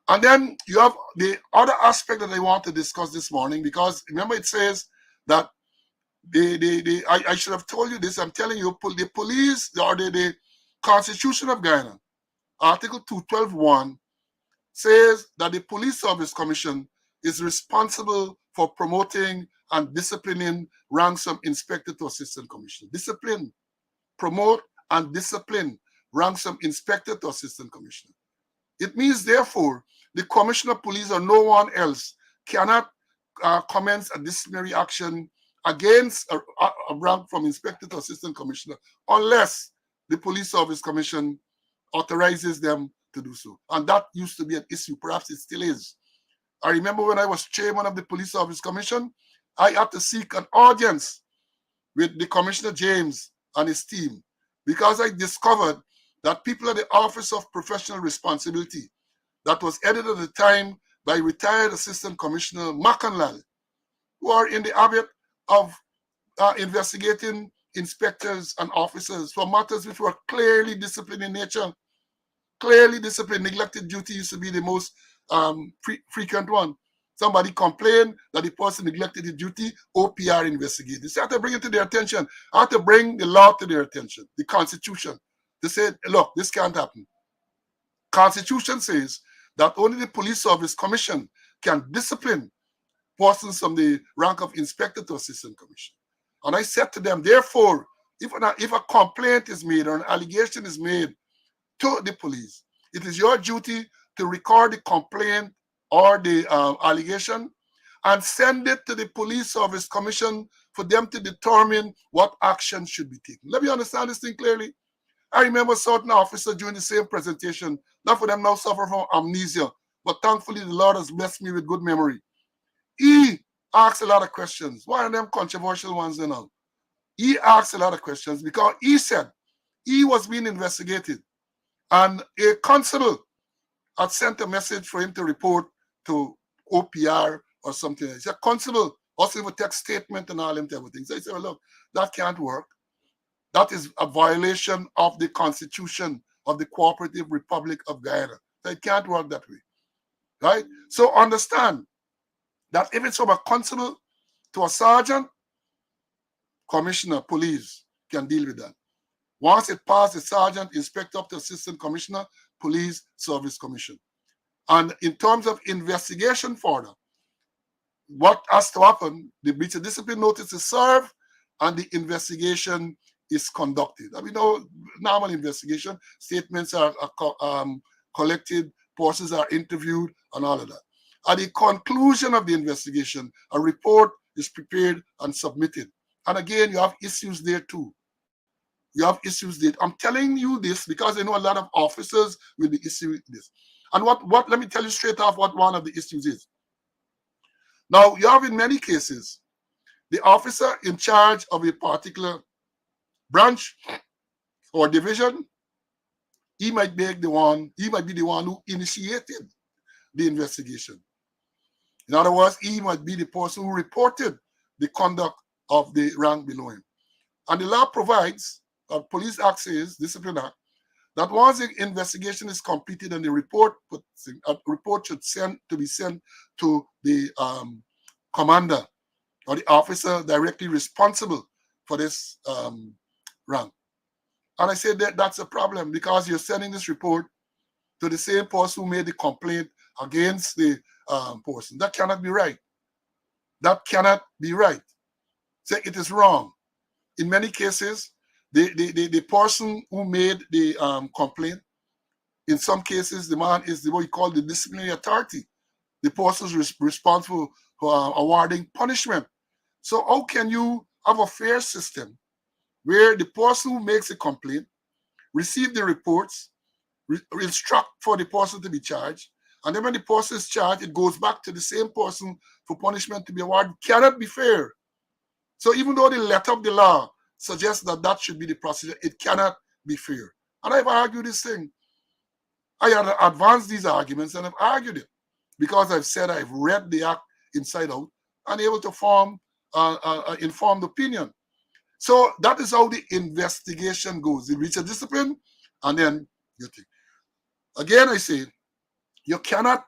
[SPEAKER 1] And then you have the other aspect that I want to discuss this morning, because remember it says that I should have told you this. I'm telling you, the police or the Constitution of Guyana, Article 212.1, says that the Police Service Commission is responsible for promoting and disciplining ranks from inspector to assistant commissioner. Discipline, promote and discipline ranks from inspector to assistant commissioner. It means, therefore, the commissioner of police or no one else cannot commence a disciplinary action against a rank from inspector to assistant commissioner unless the Police Service Commission authorizes them to do so. And that used to be an issue. Perhaps it still is. I remember when I was chairman of the Police Service Commission, I had to seek an audience with the Commissioner James and his team, because I discovered that people at the Office of Professional Responsibility, that was headed at the time by retired Assistant Commissioner Makanlal, who are in the habit of investigating inspectors and officers for matters which were clearly disciplined in nature. Clearly disciplined. Neglected duty used to be the most frequent one. Somebody complained that the person neglected his duty, OPR investigated. So I had to bring it to their attention. I had to bring the law to their attention, the Constitution, to say, look, this can't happen. Constitution says that only the Police Service Commission can discipline persons from the rank of inspector to assistant commissioner. And I said to them, therefore, if a complaint is made or an allegation is made to the police, it is your duty to record the complaint or the allegation and send it to the Police Service Commission for them to determine what action should be taken. Let me understand this thing clearly. I remember certain officers during the same presentation, not for them now suffer from amnesia, but thankfully the Lord has blessed me with good memory. He asked a lot of questions. One of them controversial ones, you know. He asked a lot of questions because he said he was being investigated, and a constable had sent a message for him to report to OPR or something. He said, constable also would text statement and all them type of things. So I said, well, look, that can't work. That is a violation of the Constitution of the Cooperative Republic of Guyana. So it can't work that way, right? So understand that if it's from a constable to a sergeant, commissioner, police can deal with that. Once it passes the sergeant, inspector up to assistant commissioner, police service commission. And in terms of investigation further, what has to happen, the breach of discipline notice is served and the investigation is conducted. I mean, no normal investigation, statements are collected, persons are interviewed, and all of that. At the conclusion of the investigation, a report is prepared and submitted. And again, you have issues there too. You have issues there. I'm telling you this because I know a lot of officers will be issuing with this. And what let me tell you straight off what one of the issues is. Now, you have in many cases, the officer in charge of a particular branch or division, he might be the one who initiated the investigation. In other words, he might be the person who reported the conduct of the rank below him. And the law provides, Police Act says, Discipline Act, that once the investigation is completed and the report should be sent to the commander or the officer directly responsible for this rank. And I said that's a problem because you're sending this report to the same person who made the complaint against the person. That cannot be right. That cannot be right. So it is wrong. In many cases, the person who made the complaint, in some cases, the man is what we call the disciplinary authority. The person is responsible for awarding punishment So how can you have a fair system where the person who makes a complaint receive the reports, instruct for the person to be charged, and then when the person is charged, it goes back to the same person for punishment to be awarded? Cannot be fair. So even though the letter of the law suggests that that should be the procedure, it cannot be fair. And I've argued this thing. I had advanced these arguments and I've argued it because I've said I've read the act inside out and able to form informed opinion. So that is how the investigation goes. You reach a discipline and then you think. Again, I say, you cannot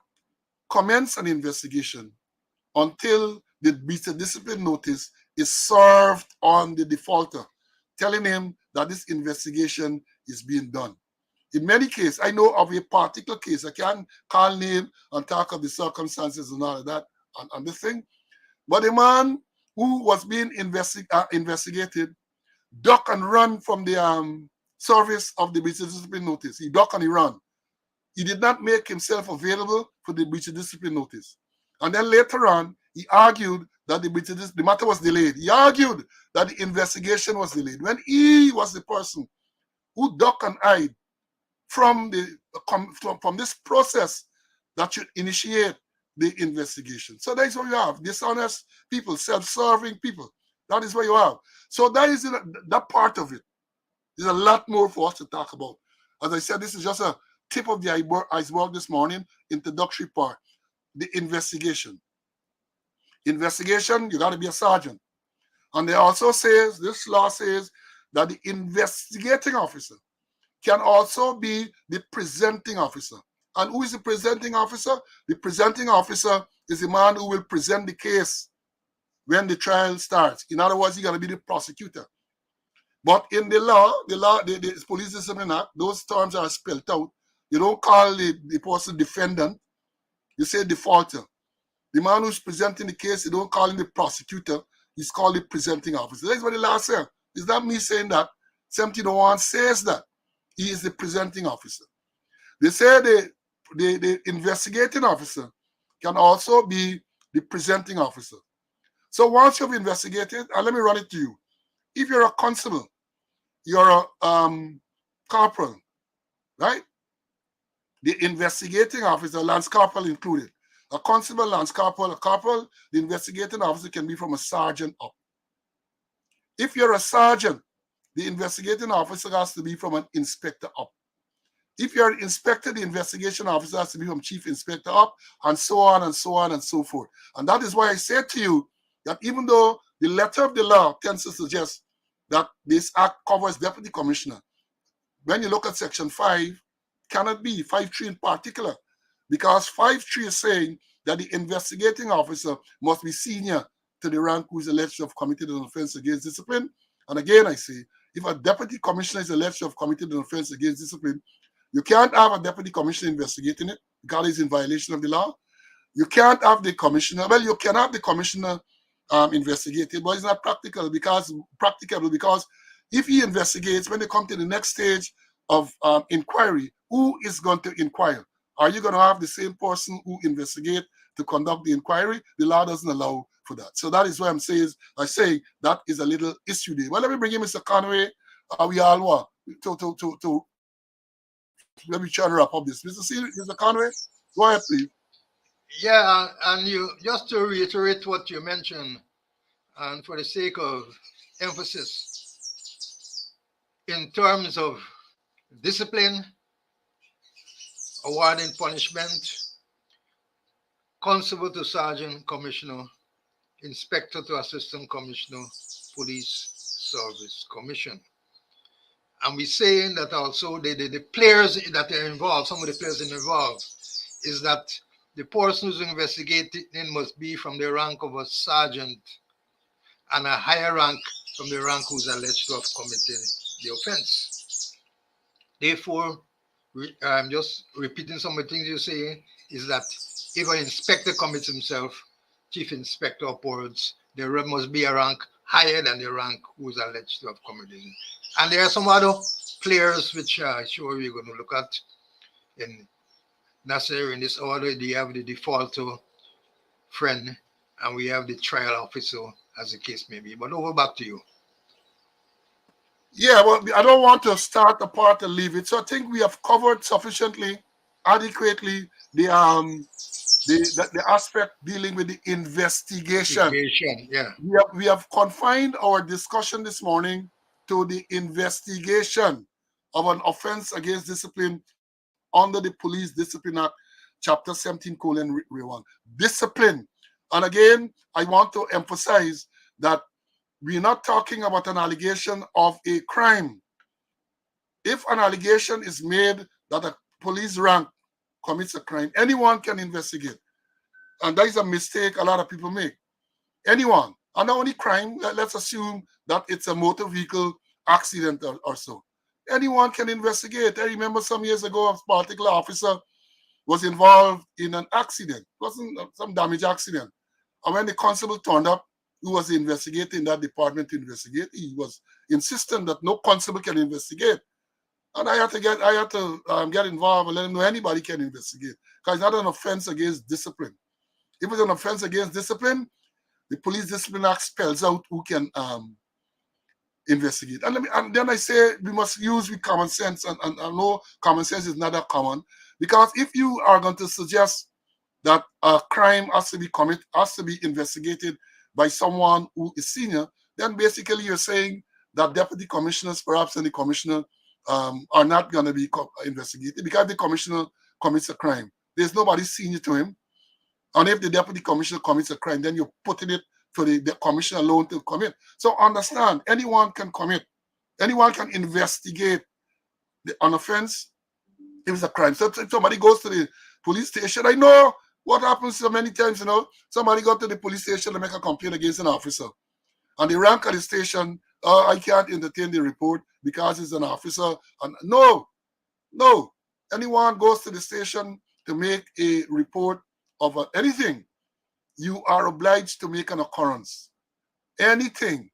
[SPEAKER 1] commence an investigation until the breach of discipline notice is served on the defaulter, telling him that this investigation is being done. In many cases, I know of a particular case, I can't call name and talk of the circumstances and all of that and the thing, but a man who was being investigated duck and run from the service of the breach of discipline notice. He duck and he run. He did not make himself available for the breach of discipline notice. And then later on, he argued that the matter was delayed. He argued that the investigation was delayed when he was the person who duck and hide from this process that should initiate the investigation. So that is what you have: dishonest people, self-serving people. That is what you have. So that is that part of it. There's a lot more for us to talk about. As I said, this is just a tip of the iceberg this morning, introductory part. The investigation. Investigation, you got to be a sergeant. And they also says, this law says that the investigating officer can also be the presenting officer. And who is the presenting officer? The presenting officer is the man who will present the case when the trial starts. In other words, he's going to be the prosecutor. But in the Police Discipline Act, those terms are spelled out. You don't call the person defendant. You say defaulter. The man who's presenting the case, you don't call him the prosecutor. He's called the presenting officer. That's what the law says. It's not me saying that. 1701 says that. He is the presenting officer. They say the investigating officer can also be the presenting officer. So once you've investigated, and let me run it to you. If you're a constable, you're a corporal, right? The investigating officer, lance corporal included. A constable, lance corporal, a corporal, the investigating officer can be from a sergeant up. If you're a sergeant, the investigating officer has to be from an inspector up. If you're an inspector, the investigation officer has to be from chief inspector up, and so on and so on and so forth. And that is why I said to you that even though the letter of the law tends to suggest that this act covers deputy commissioner, when you look at section 5, cannot be 5.3 in particular, because 5.3 is saying that the investigating officer must be senior to the rank who is alleged to have committed an offense against discipline. And again, I say, if a deputy commissioner is alleged to have committed an offense against discipline, you can't have a deputy commissioner investigating it because it's in violation of the law. You can't have the commissioner. Well, you can have the commissioner investigate it, but it's not practicable because if he investigates, when they come to the next stage of inquiry, who is going to inquire? Are you going to have the same person who investigate to conduct the inquiry? The law doesn't allow for that. So that is why I say that is a little issue there. Well, let me bring in Mr. Conway. We all want to let me try to wrap up this. Mr. Conway, go ahead, please.
[SPEAKER 2] Yeah, and you just to reiterate what you mentioned, and for the sake of emphasis, in terms of discipline, awarding punishment, constable to sergeant commissioner, inspector to assistant commissioner, police service commission. And we're saying that also the players that are involved, some of the players involved, is that the person who's investigating must be from the rank of a sergeant and a higher rank from the rank who's alleged to have committed the offense. Therefore, I'm just repeating some of the things you're saying, is that if an inspector commits himself, chief inspector upwards, there must be a rank higher than the rank who's alleged to have committed it. And there are some other players which I'm sure we're going to look at in necessary in this order. You have the defaulter friend, and we have the trial officer as the case may be. But over back to you.
[SPEAKER 1] Yeah, well, I don't want to start a part and leave it. So I think we have covered sufficiently, adequately the aspect dealing with the investigation.
[SPEAKER 2] Investigation, yeah.
[SPEAKER 1] We have confined our discussion this morning to the investigation of an offense against discipline under the Police Discipline Act, Chapter 17, colon 1. Discipline. And again, I want to emphasize that we're not talking about an allegation of a crime. If an allegation is made that a police rank commits a crime, anyone can investigate. And that is a mistake a lot of people make. Anyone. And not only crime, let's assume that it's a motor vehicle accident or so. Anyone can investigate. I remember some years ago, a particular officer was involved in an accident. It wasn't some damage accident. And when the constable turned up, who was investigating that department to investigate, he was insistent that no constable can investigate. And I had to get involved and let him know anybody can investigate. Because it's not an offense against discipline. If it's an offense against discipline, the Police Discipline Act spells out who can investigate. And then I say we must use with common sense. And I know common sense is not that common. Because if you are going to suggest that a crime has to be investigated by someone who is senior, then basically you're saying that deputy commissioners, perhaps, and the commissioner are not going to be investigated because the commissioner commits a crime. There's nobody senior to him. And if the deputy commissioner commits a crime, then you're putting it for the commissioner alone to commit. So understand, anyone can commit. Anyone can investigate an offense if it's a crime. So if somebody goes to the police station, I know what happens so many times, somebody go to the police station and make a complaint against an officer. And the rank at the station, I can't entertain the report because it's an officer. And no. Anyone goes to the station to make a report of anything, you are obliged to make an occurrence. Anything.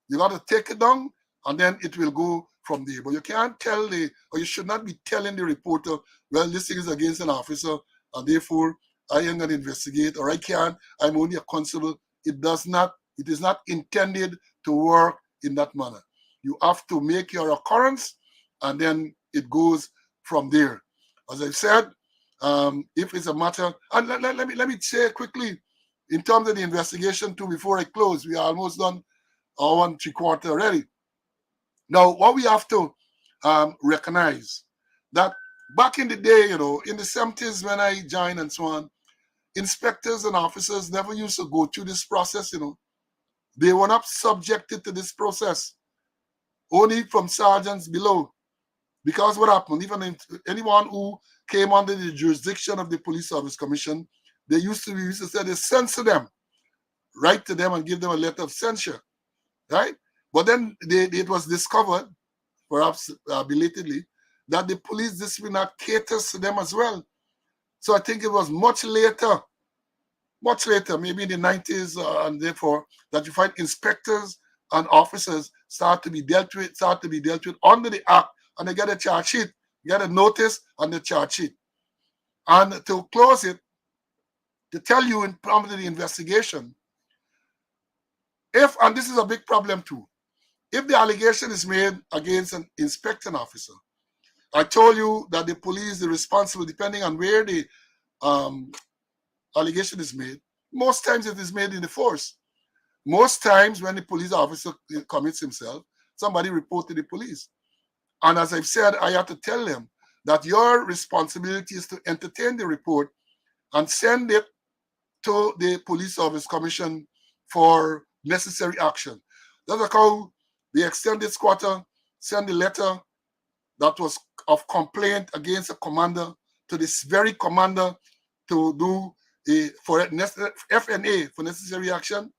[SPEAKER 1] You got to take it down and then it will go from there. But you can't or you should not be telling the reporter, well, this thing is against an officer and therefore I am going to investigate, or I'm only a constable. It is not intended to work in that manner. You have to make your occurrence and then it goes from there. As I said, if it's a matter, and let me say quickly, in terms of the investigation too, before I close, we are almost done, 1/3 already. Now, what we have to recognize that back in the day, in the 70s when I joined and so on, inspectors and officers never used to go through this process, They were not subjected to this process, only from sergeants below. Because what happened, even anyone who came under the jurisdiction of the Police Service Commission, we used to say they censor them, write to them and give them a letter of censure, right? But then it was discovered, perhaps belatedly, that the Police Discipline Act caters to them as well. So I think it was much later, maybe in the 90s, and therefore, that you find inspectors and officers start to be dealt with under the Act, and they get a charge sheet, get a notice on the charge sheet. And to close it, to tell you in terms of the investigation, and this is a big problem too, if the allegation is made against an inspecting officer, I told you that the police is responsible, depending on where the allegation is made. Most times it is made in the force. Most times when the police officer commits himself, somebody report to the police. And as I've said, I have to tell them that your responsibility is to entertain the report and send it to the Police Service Commission for necessary action. That's how the extended squatter sent a letter that was of complaint against a commander to this very commander to do for FNA, for necessary action.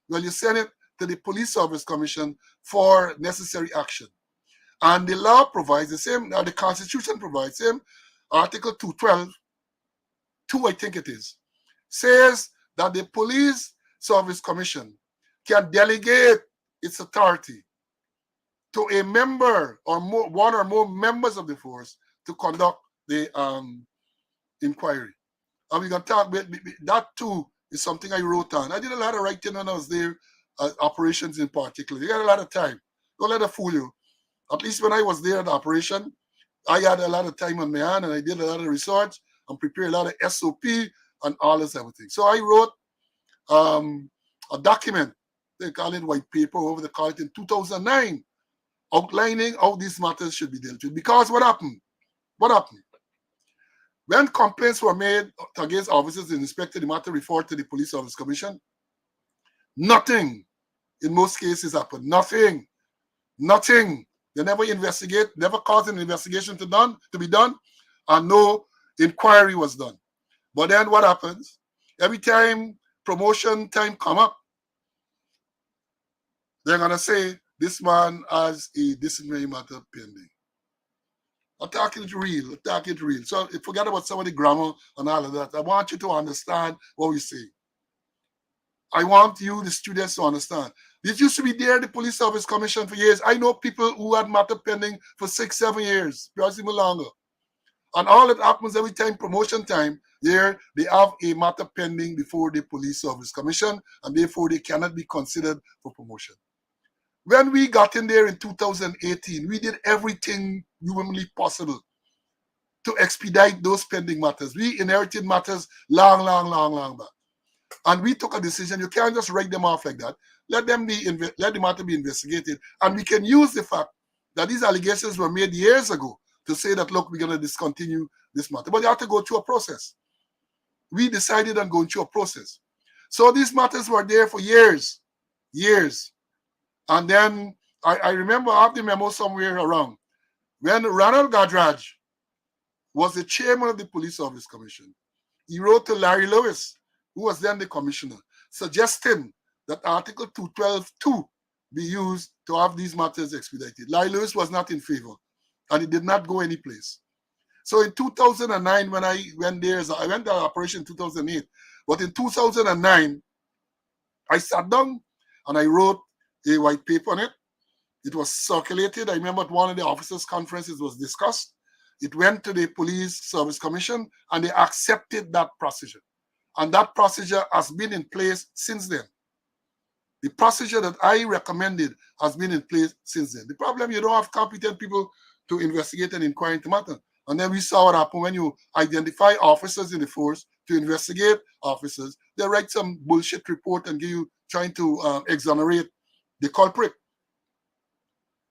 [SPEAKER 1] Well, you send it to the Police Service Commission for necessary action. And the law provides the same, the Constitution provides same, Article 212, 2 I think it is, says that the Police Service Commission can delegate its authority to a member or more, one or more members of the force to conduct the inquiry. And we're going to talk about that too, is something I wrote on. I did a lot of writing when I was there, operations in particular. You got a lot of time. Don't let it fool you. At least when I was there at the operation, I had a lot of time on my hand and I did a lot of research and prepared a lot of SOP and all this everything. So I wrote a document, they call it white paper, over they call it in 2009, outlining how these matters should be dealt with. Because what happened? What happened? When complaints were made against officers and inspected, the matter referred to the Police Service Commission. Nothing in most cases happened. Nothing. Nothing. They never investigate, never caused an investigation to be done, and no inquiry was done. But then what happens? Every time promotion time come up, they're gonna say this man has a disciplinary matter pending. Attack it real, attack it real. So forget about some of the grammar and all of that. I want you to understand what we say. I want you, the students, to understand. This used to be there, the Police Service Commission, for years. I know people who had matter pending for 6, 7 years, perhaps even longer. And all that happens every time promotion time, there they have a matter pending before the Police Service Commission, and therefore they cannot be considered for promotion. When we got in there in 2018, we did everything humanly possible to expedite those pending matters. We inherited matters long back. And we took a decision. You can't just write them off like that. Let the matter be investigated. And we can use the fact that these allegations were made years ago to say that, look, we're going to discontinue this matter. But you have to go through a process. We decided on going through a process. So these matters were there for years. And then I remember I have the memo somewhere around. When Ronald Gadraj was the chairman of the Police Service Commission, he wrote to Larry Lewis, who was then the commissioner, suggesting that Article 212.2 be used to have these matters expedited. Larry Lewis was not in favor, and it did not go any place. So in 2009, when I went there, I went to operation in 2008, but in 2009, I sat down and I wrote a white paper on it. It was circulated. I remember at one of the officers' conferences was discussed. It went to the Police Service Commission, and they accepted that procedure. And that procedure has been in place since then. The procedure that I recommended has been in place since then. The problem, you don't have competent people to investigate and inquire into matter. And then we saw what happened when you identify officers in the force to investigate officers. They write some bullshit report and give you trying to exonerate the culprit.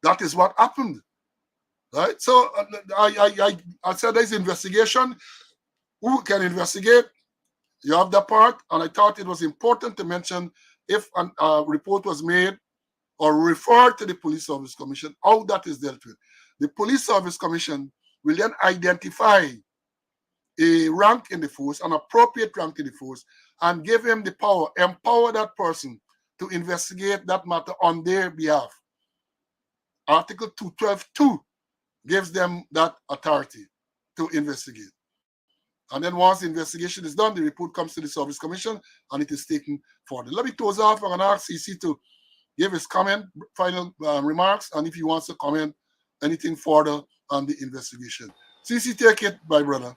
[SPEAKER 1] That is what happened, right? So I said there's investigation. Who can investigate? You have that part, and I thought it was important to mention if a report was made or referred to the Police Service Commission, how that is dealt with. The Police Service Commission will then identify a rank in the force, an appropriate rank in the force, and give him the power, empower that person to investigate that matter on their behalf. Article 212.2 gives them that authority to investigate. And then once the investigation is done, the report comes to the Service Commission and it is taken further. Let me close off. I'm going to ask CC to give his final remarks, and if he wants to comment anything further on the investigation. CC, take it, my brother.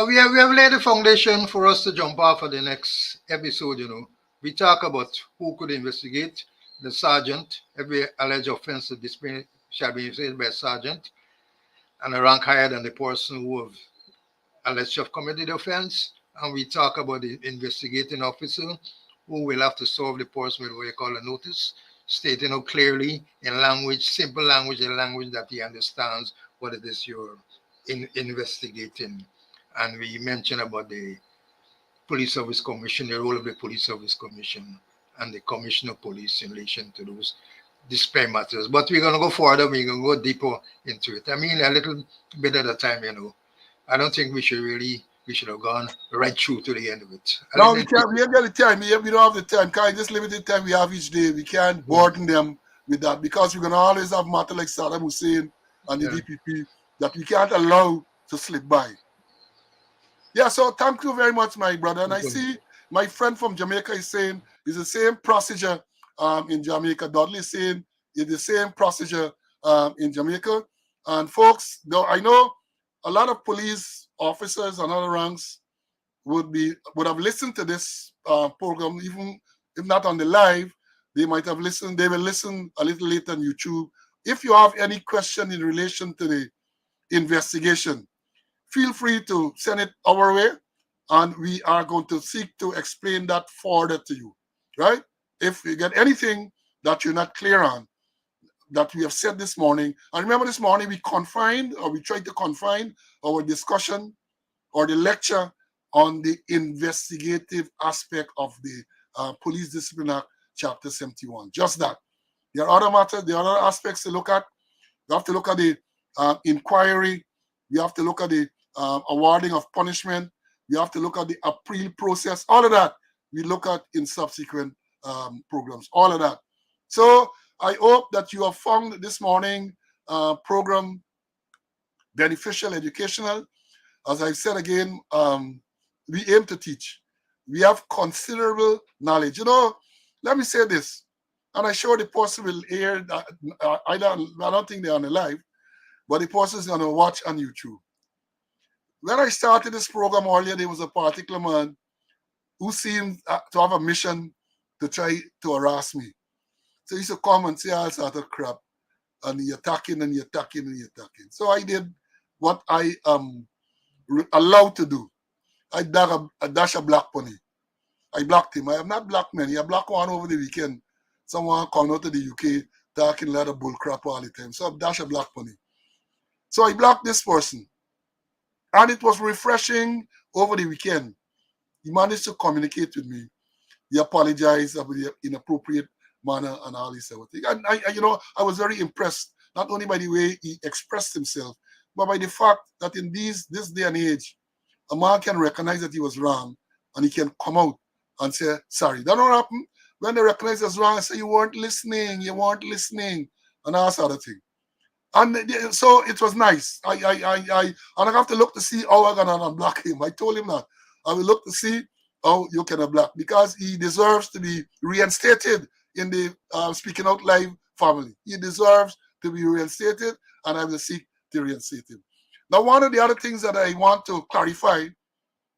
[SPEAKER 2] We have laid the foundation for us to jump off of the next episode. We talk about who could investigate. The sergeant. Every alleged offense of discipline shall be investigated by a sergeant, and a rank higher than the person who have alleged to have committed the offense. And we talk about the investigating officer who will have to serve the person with what you call a notice, stating out clearly in language, simple language, a language that he understands what it is you're investigating. And we mentioned about the Police Service Commission, the role of the Police Service Commission and the Commissioner of Police in relation to those display matters. But we're going to go further, we're going to go deeper into it. I mean, a little bit at a time, I don't think we should have gone right through to the end of it.
[SPEAKER 1] No, we can't. We haven't got the time. We don't have the time. Because this limited time we have each day, we can't burden them with that, because we're going to always have matter like Saddam Hussein and the DPP that we can't allow to slip by. Yeah, so thank you very much, my brother. And I see my friend from Jamaica is saying it's the same procedure in Jamaica. Dudley is saying it's the same procedure in Jamaica. And folks, though I know a lot of police officers and other ranks would have listened to this program, even if not on the live, They might have listened. They will listen a little later on YouTube. If you have any question in relation to the investigation, feel free to send it our way, and we are going to seek to explain that further to you, right? If you get anything that you're not clear on, that we have said this morning, and remember this morning we tried to confine our discussion or the lecture on the investigative aspect of the Police Discipline Act, Chapter 71. Just that. There are other matters, there are other aspects to look at. We have to look at the inquiry. We have to look at the awarding of punishment. We have to look at the appeal process. All of that we look at in subsequent programs. All of that. So I hope that you have found this morning program beneficial, educational. As I said again, we aim to teach. We have considerable knowledge. Let me say this, and I sure the person will hear that. I don't think they're on the live, but the person is going to watch on YouTube. When I started this program earlier, there was a particular man who seemed to have a mission to try to harass me. So he used to come and say all sorts of crap, and he attacking and he attacking and he attacking. So I did what I am allowed to do. I dash a black pony. I blocked him. I have not blocked many. I blocked one over the weekend. Someone come out of the UK talking a lot of bull crap all the time. So I dash a black pony. So I blocked this person. And it was refreshing over the weekend. He managed to communicate with me. He apologized about the inappropriate manner and all this everything. And I was very impressed, not only by the way he expressed himself, but by the fact that in this day and age, a man can recognize that he was wrong and he can come out and say, sorry. That don't happen. When they recognize it's wrong, I say, you weren't listening, and all sort of thing. And so it was nice. And I have to look to see how I'm gonna unblock him. I told him that. I will look to see how you can unblock, because he deserves to be reinstated in the Speaking Out Live family. He deserves to be reinstated, and I will seek to reinstate him. Now, one of the other things that I want to clarify,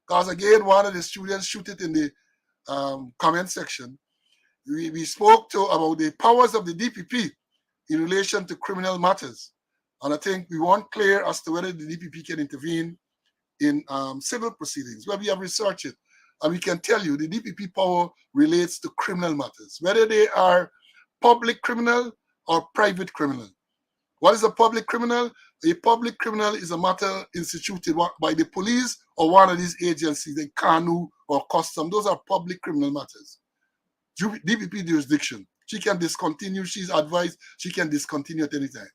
[SPEAKER 1] because again, one of the students shoot it in the comment section. We spoke about the powers of the DPP in relation to criminal matters. And I think we weren't clear as to whether the DPP can intervene in civil proceedings. Well, we have researched it, and we can tell you the DPP power relates to criminal matters, whether they are public criminal or private criminal. What is a public criminal? A public criminal is a matter instituted by the police or one of these agencies, like CANU or Custom. Those are public criminal matters. DPP jurisdiction. She can discontinue. She's advised she can discontinue at any time.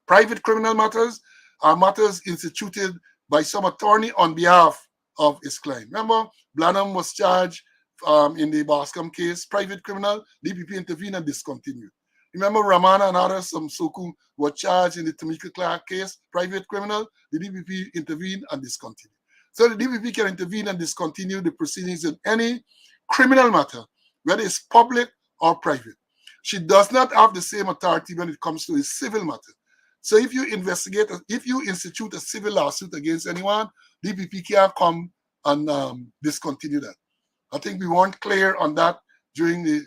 [SPEAKER 1] Private criminal matters are matters instituted by some attorney on behalf of his client. Remember, Blanham was charged in the Bascom case. Private criminal, DPP intervened and discontinued. Remember, Ramana and others, some Soku, were charged in the Tamika Clark case. Private criminal, the DPP intervened and discontinued. So the DPP can intervene and discontinue the proceedings in any criminal matter, whether it's public or private. She does not have the same authority when it comes to a civil matter. So if you institute a civil lawsuit against anyone, DPP can't come and discontinue that. I think we weren't clear on that during the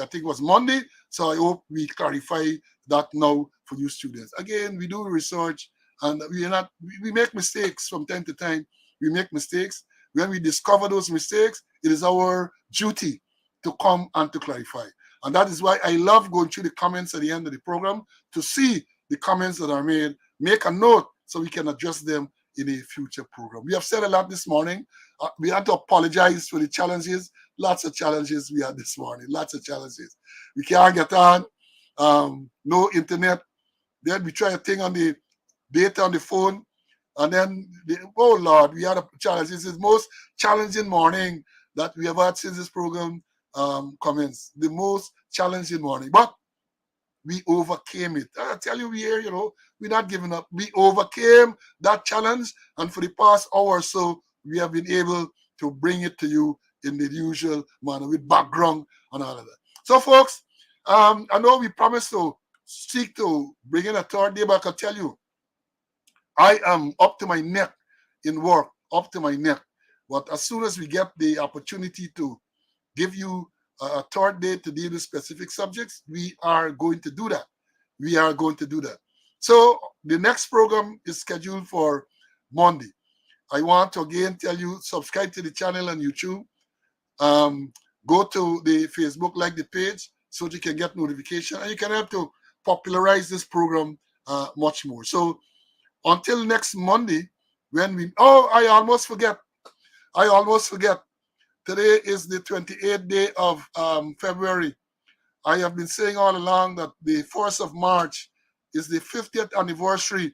[SPEAKER 1] I think it was Monday. So I hope we clarify that now for you students. Again, we do research, and we make mistakes from time to time. We make mistakes. When we discover those mistakes, it is our duty to come and to clarify. And that is why I love going through the comments at the end of the program to see the comments that are made, make a note so we can address them in a future program. We have said a lot this morning. We had to apologize for the challenges. Lots of challenges we had this morning. Lots of challenges. We can't get on. No internet. Then we try a thing on the data on the phone. And then, oh Lord, we had a challenge. This is the most challenging morning that we have had since this program commenced. The most challenging morning. But we overcame it. I tell you, we're not giving up. We overcame that challenge, and for the past hour or so, we have been able to bring it to you in the usual manner with background and all of that. So, folks, I know we promised to seek to bring in a third day, but I can tell you, I am up to my neck in work, up to my neck. But as soon as we get the opportunity to give you a third day to deal with specific subjects, we are going to do that. We are going to do that. So the next program is scheduled for Monday. I want to again tell you, subscribe to the channel on YouTube. Um, Go to the Facebook, like the page, so that you can get notification and you can help to popularize this program much more. So until next Monday, when we, oh, I almost forget. I almost forget. Today is the 28th day of February. I have been saying all along that the 1st of March is the 50th anniversary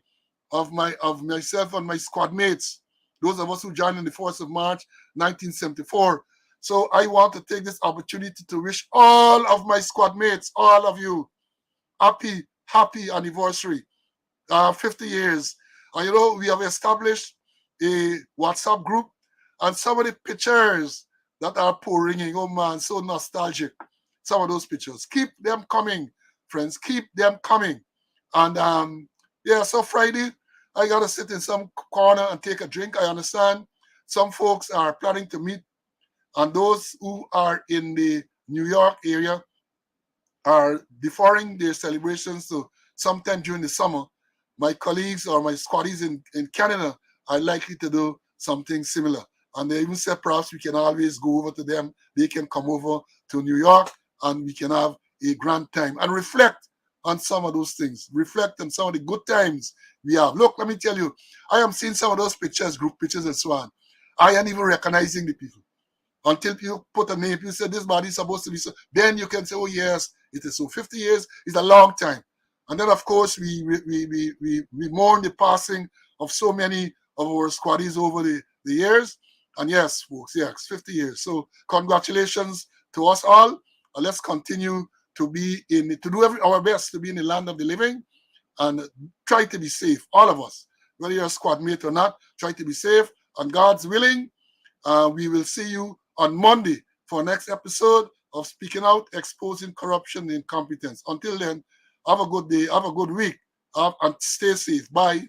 [SPEAKER 1] of myself and my squad mates, those of us who joined on the 1st of March 1974. So I want to take this opportunity to wish all of my squad mates, all of you, happy anniversary. 50 years. And we have established a WhatsApp group, and some of the pictures that are pouring in, oh man, so nostalgic. Some of those pictures. Keep them coming, friends. Keep them coming. And yeah, so Friday, I got to sit in some corner and take a drink. I understand some folks are planning to meet, and those who are in the New York area are deferring their celebrations to sometime during the summer. My colleagues or my squaddies in Canada are likely to do something similar. And they even said perhaps we can always go over to them. They can come over to New York and we can have a grand time and reflect on some of those things. Reflect on some of the good times we have. Look, let me tell you, I am seeing some of those pictures, group pictures and so on. I ain't even recognizing the people. Until you put a name, you say this body is supposed to be so. Then you can say, oh yes, it is so. 50 years is a long time. And then of course we mourn the passing of so many of our squaddies over the years. And yes, folks, yes, 50 years. So congratulations to us all. Let's continue to do our best to be in the land of the living and try to be safe. All of us, whether you're a squad mate or not, try to be safe. And God's willing, we will see you on Monday for next episode of Speaking Out, Exposing Corruption and Incompetence. Until then, have a good day, have a good week, and stay safe. Bye.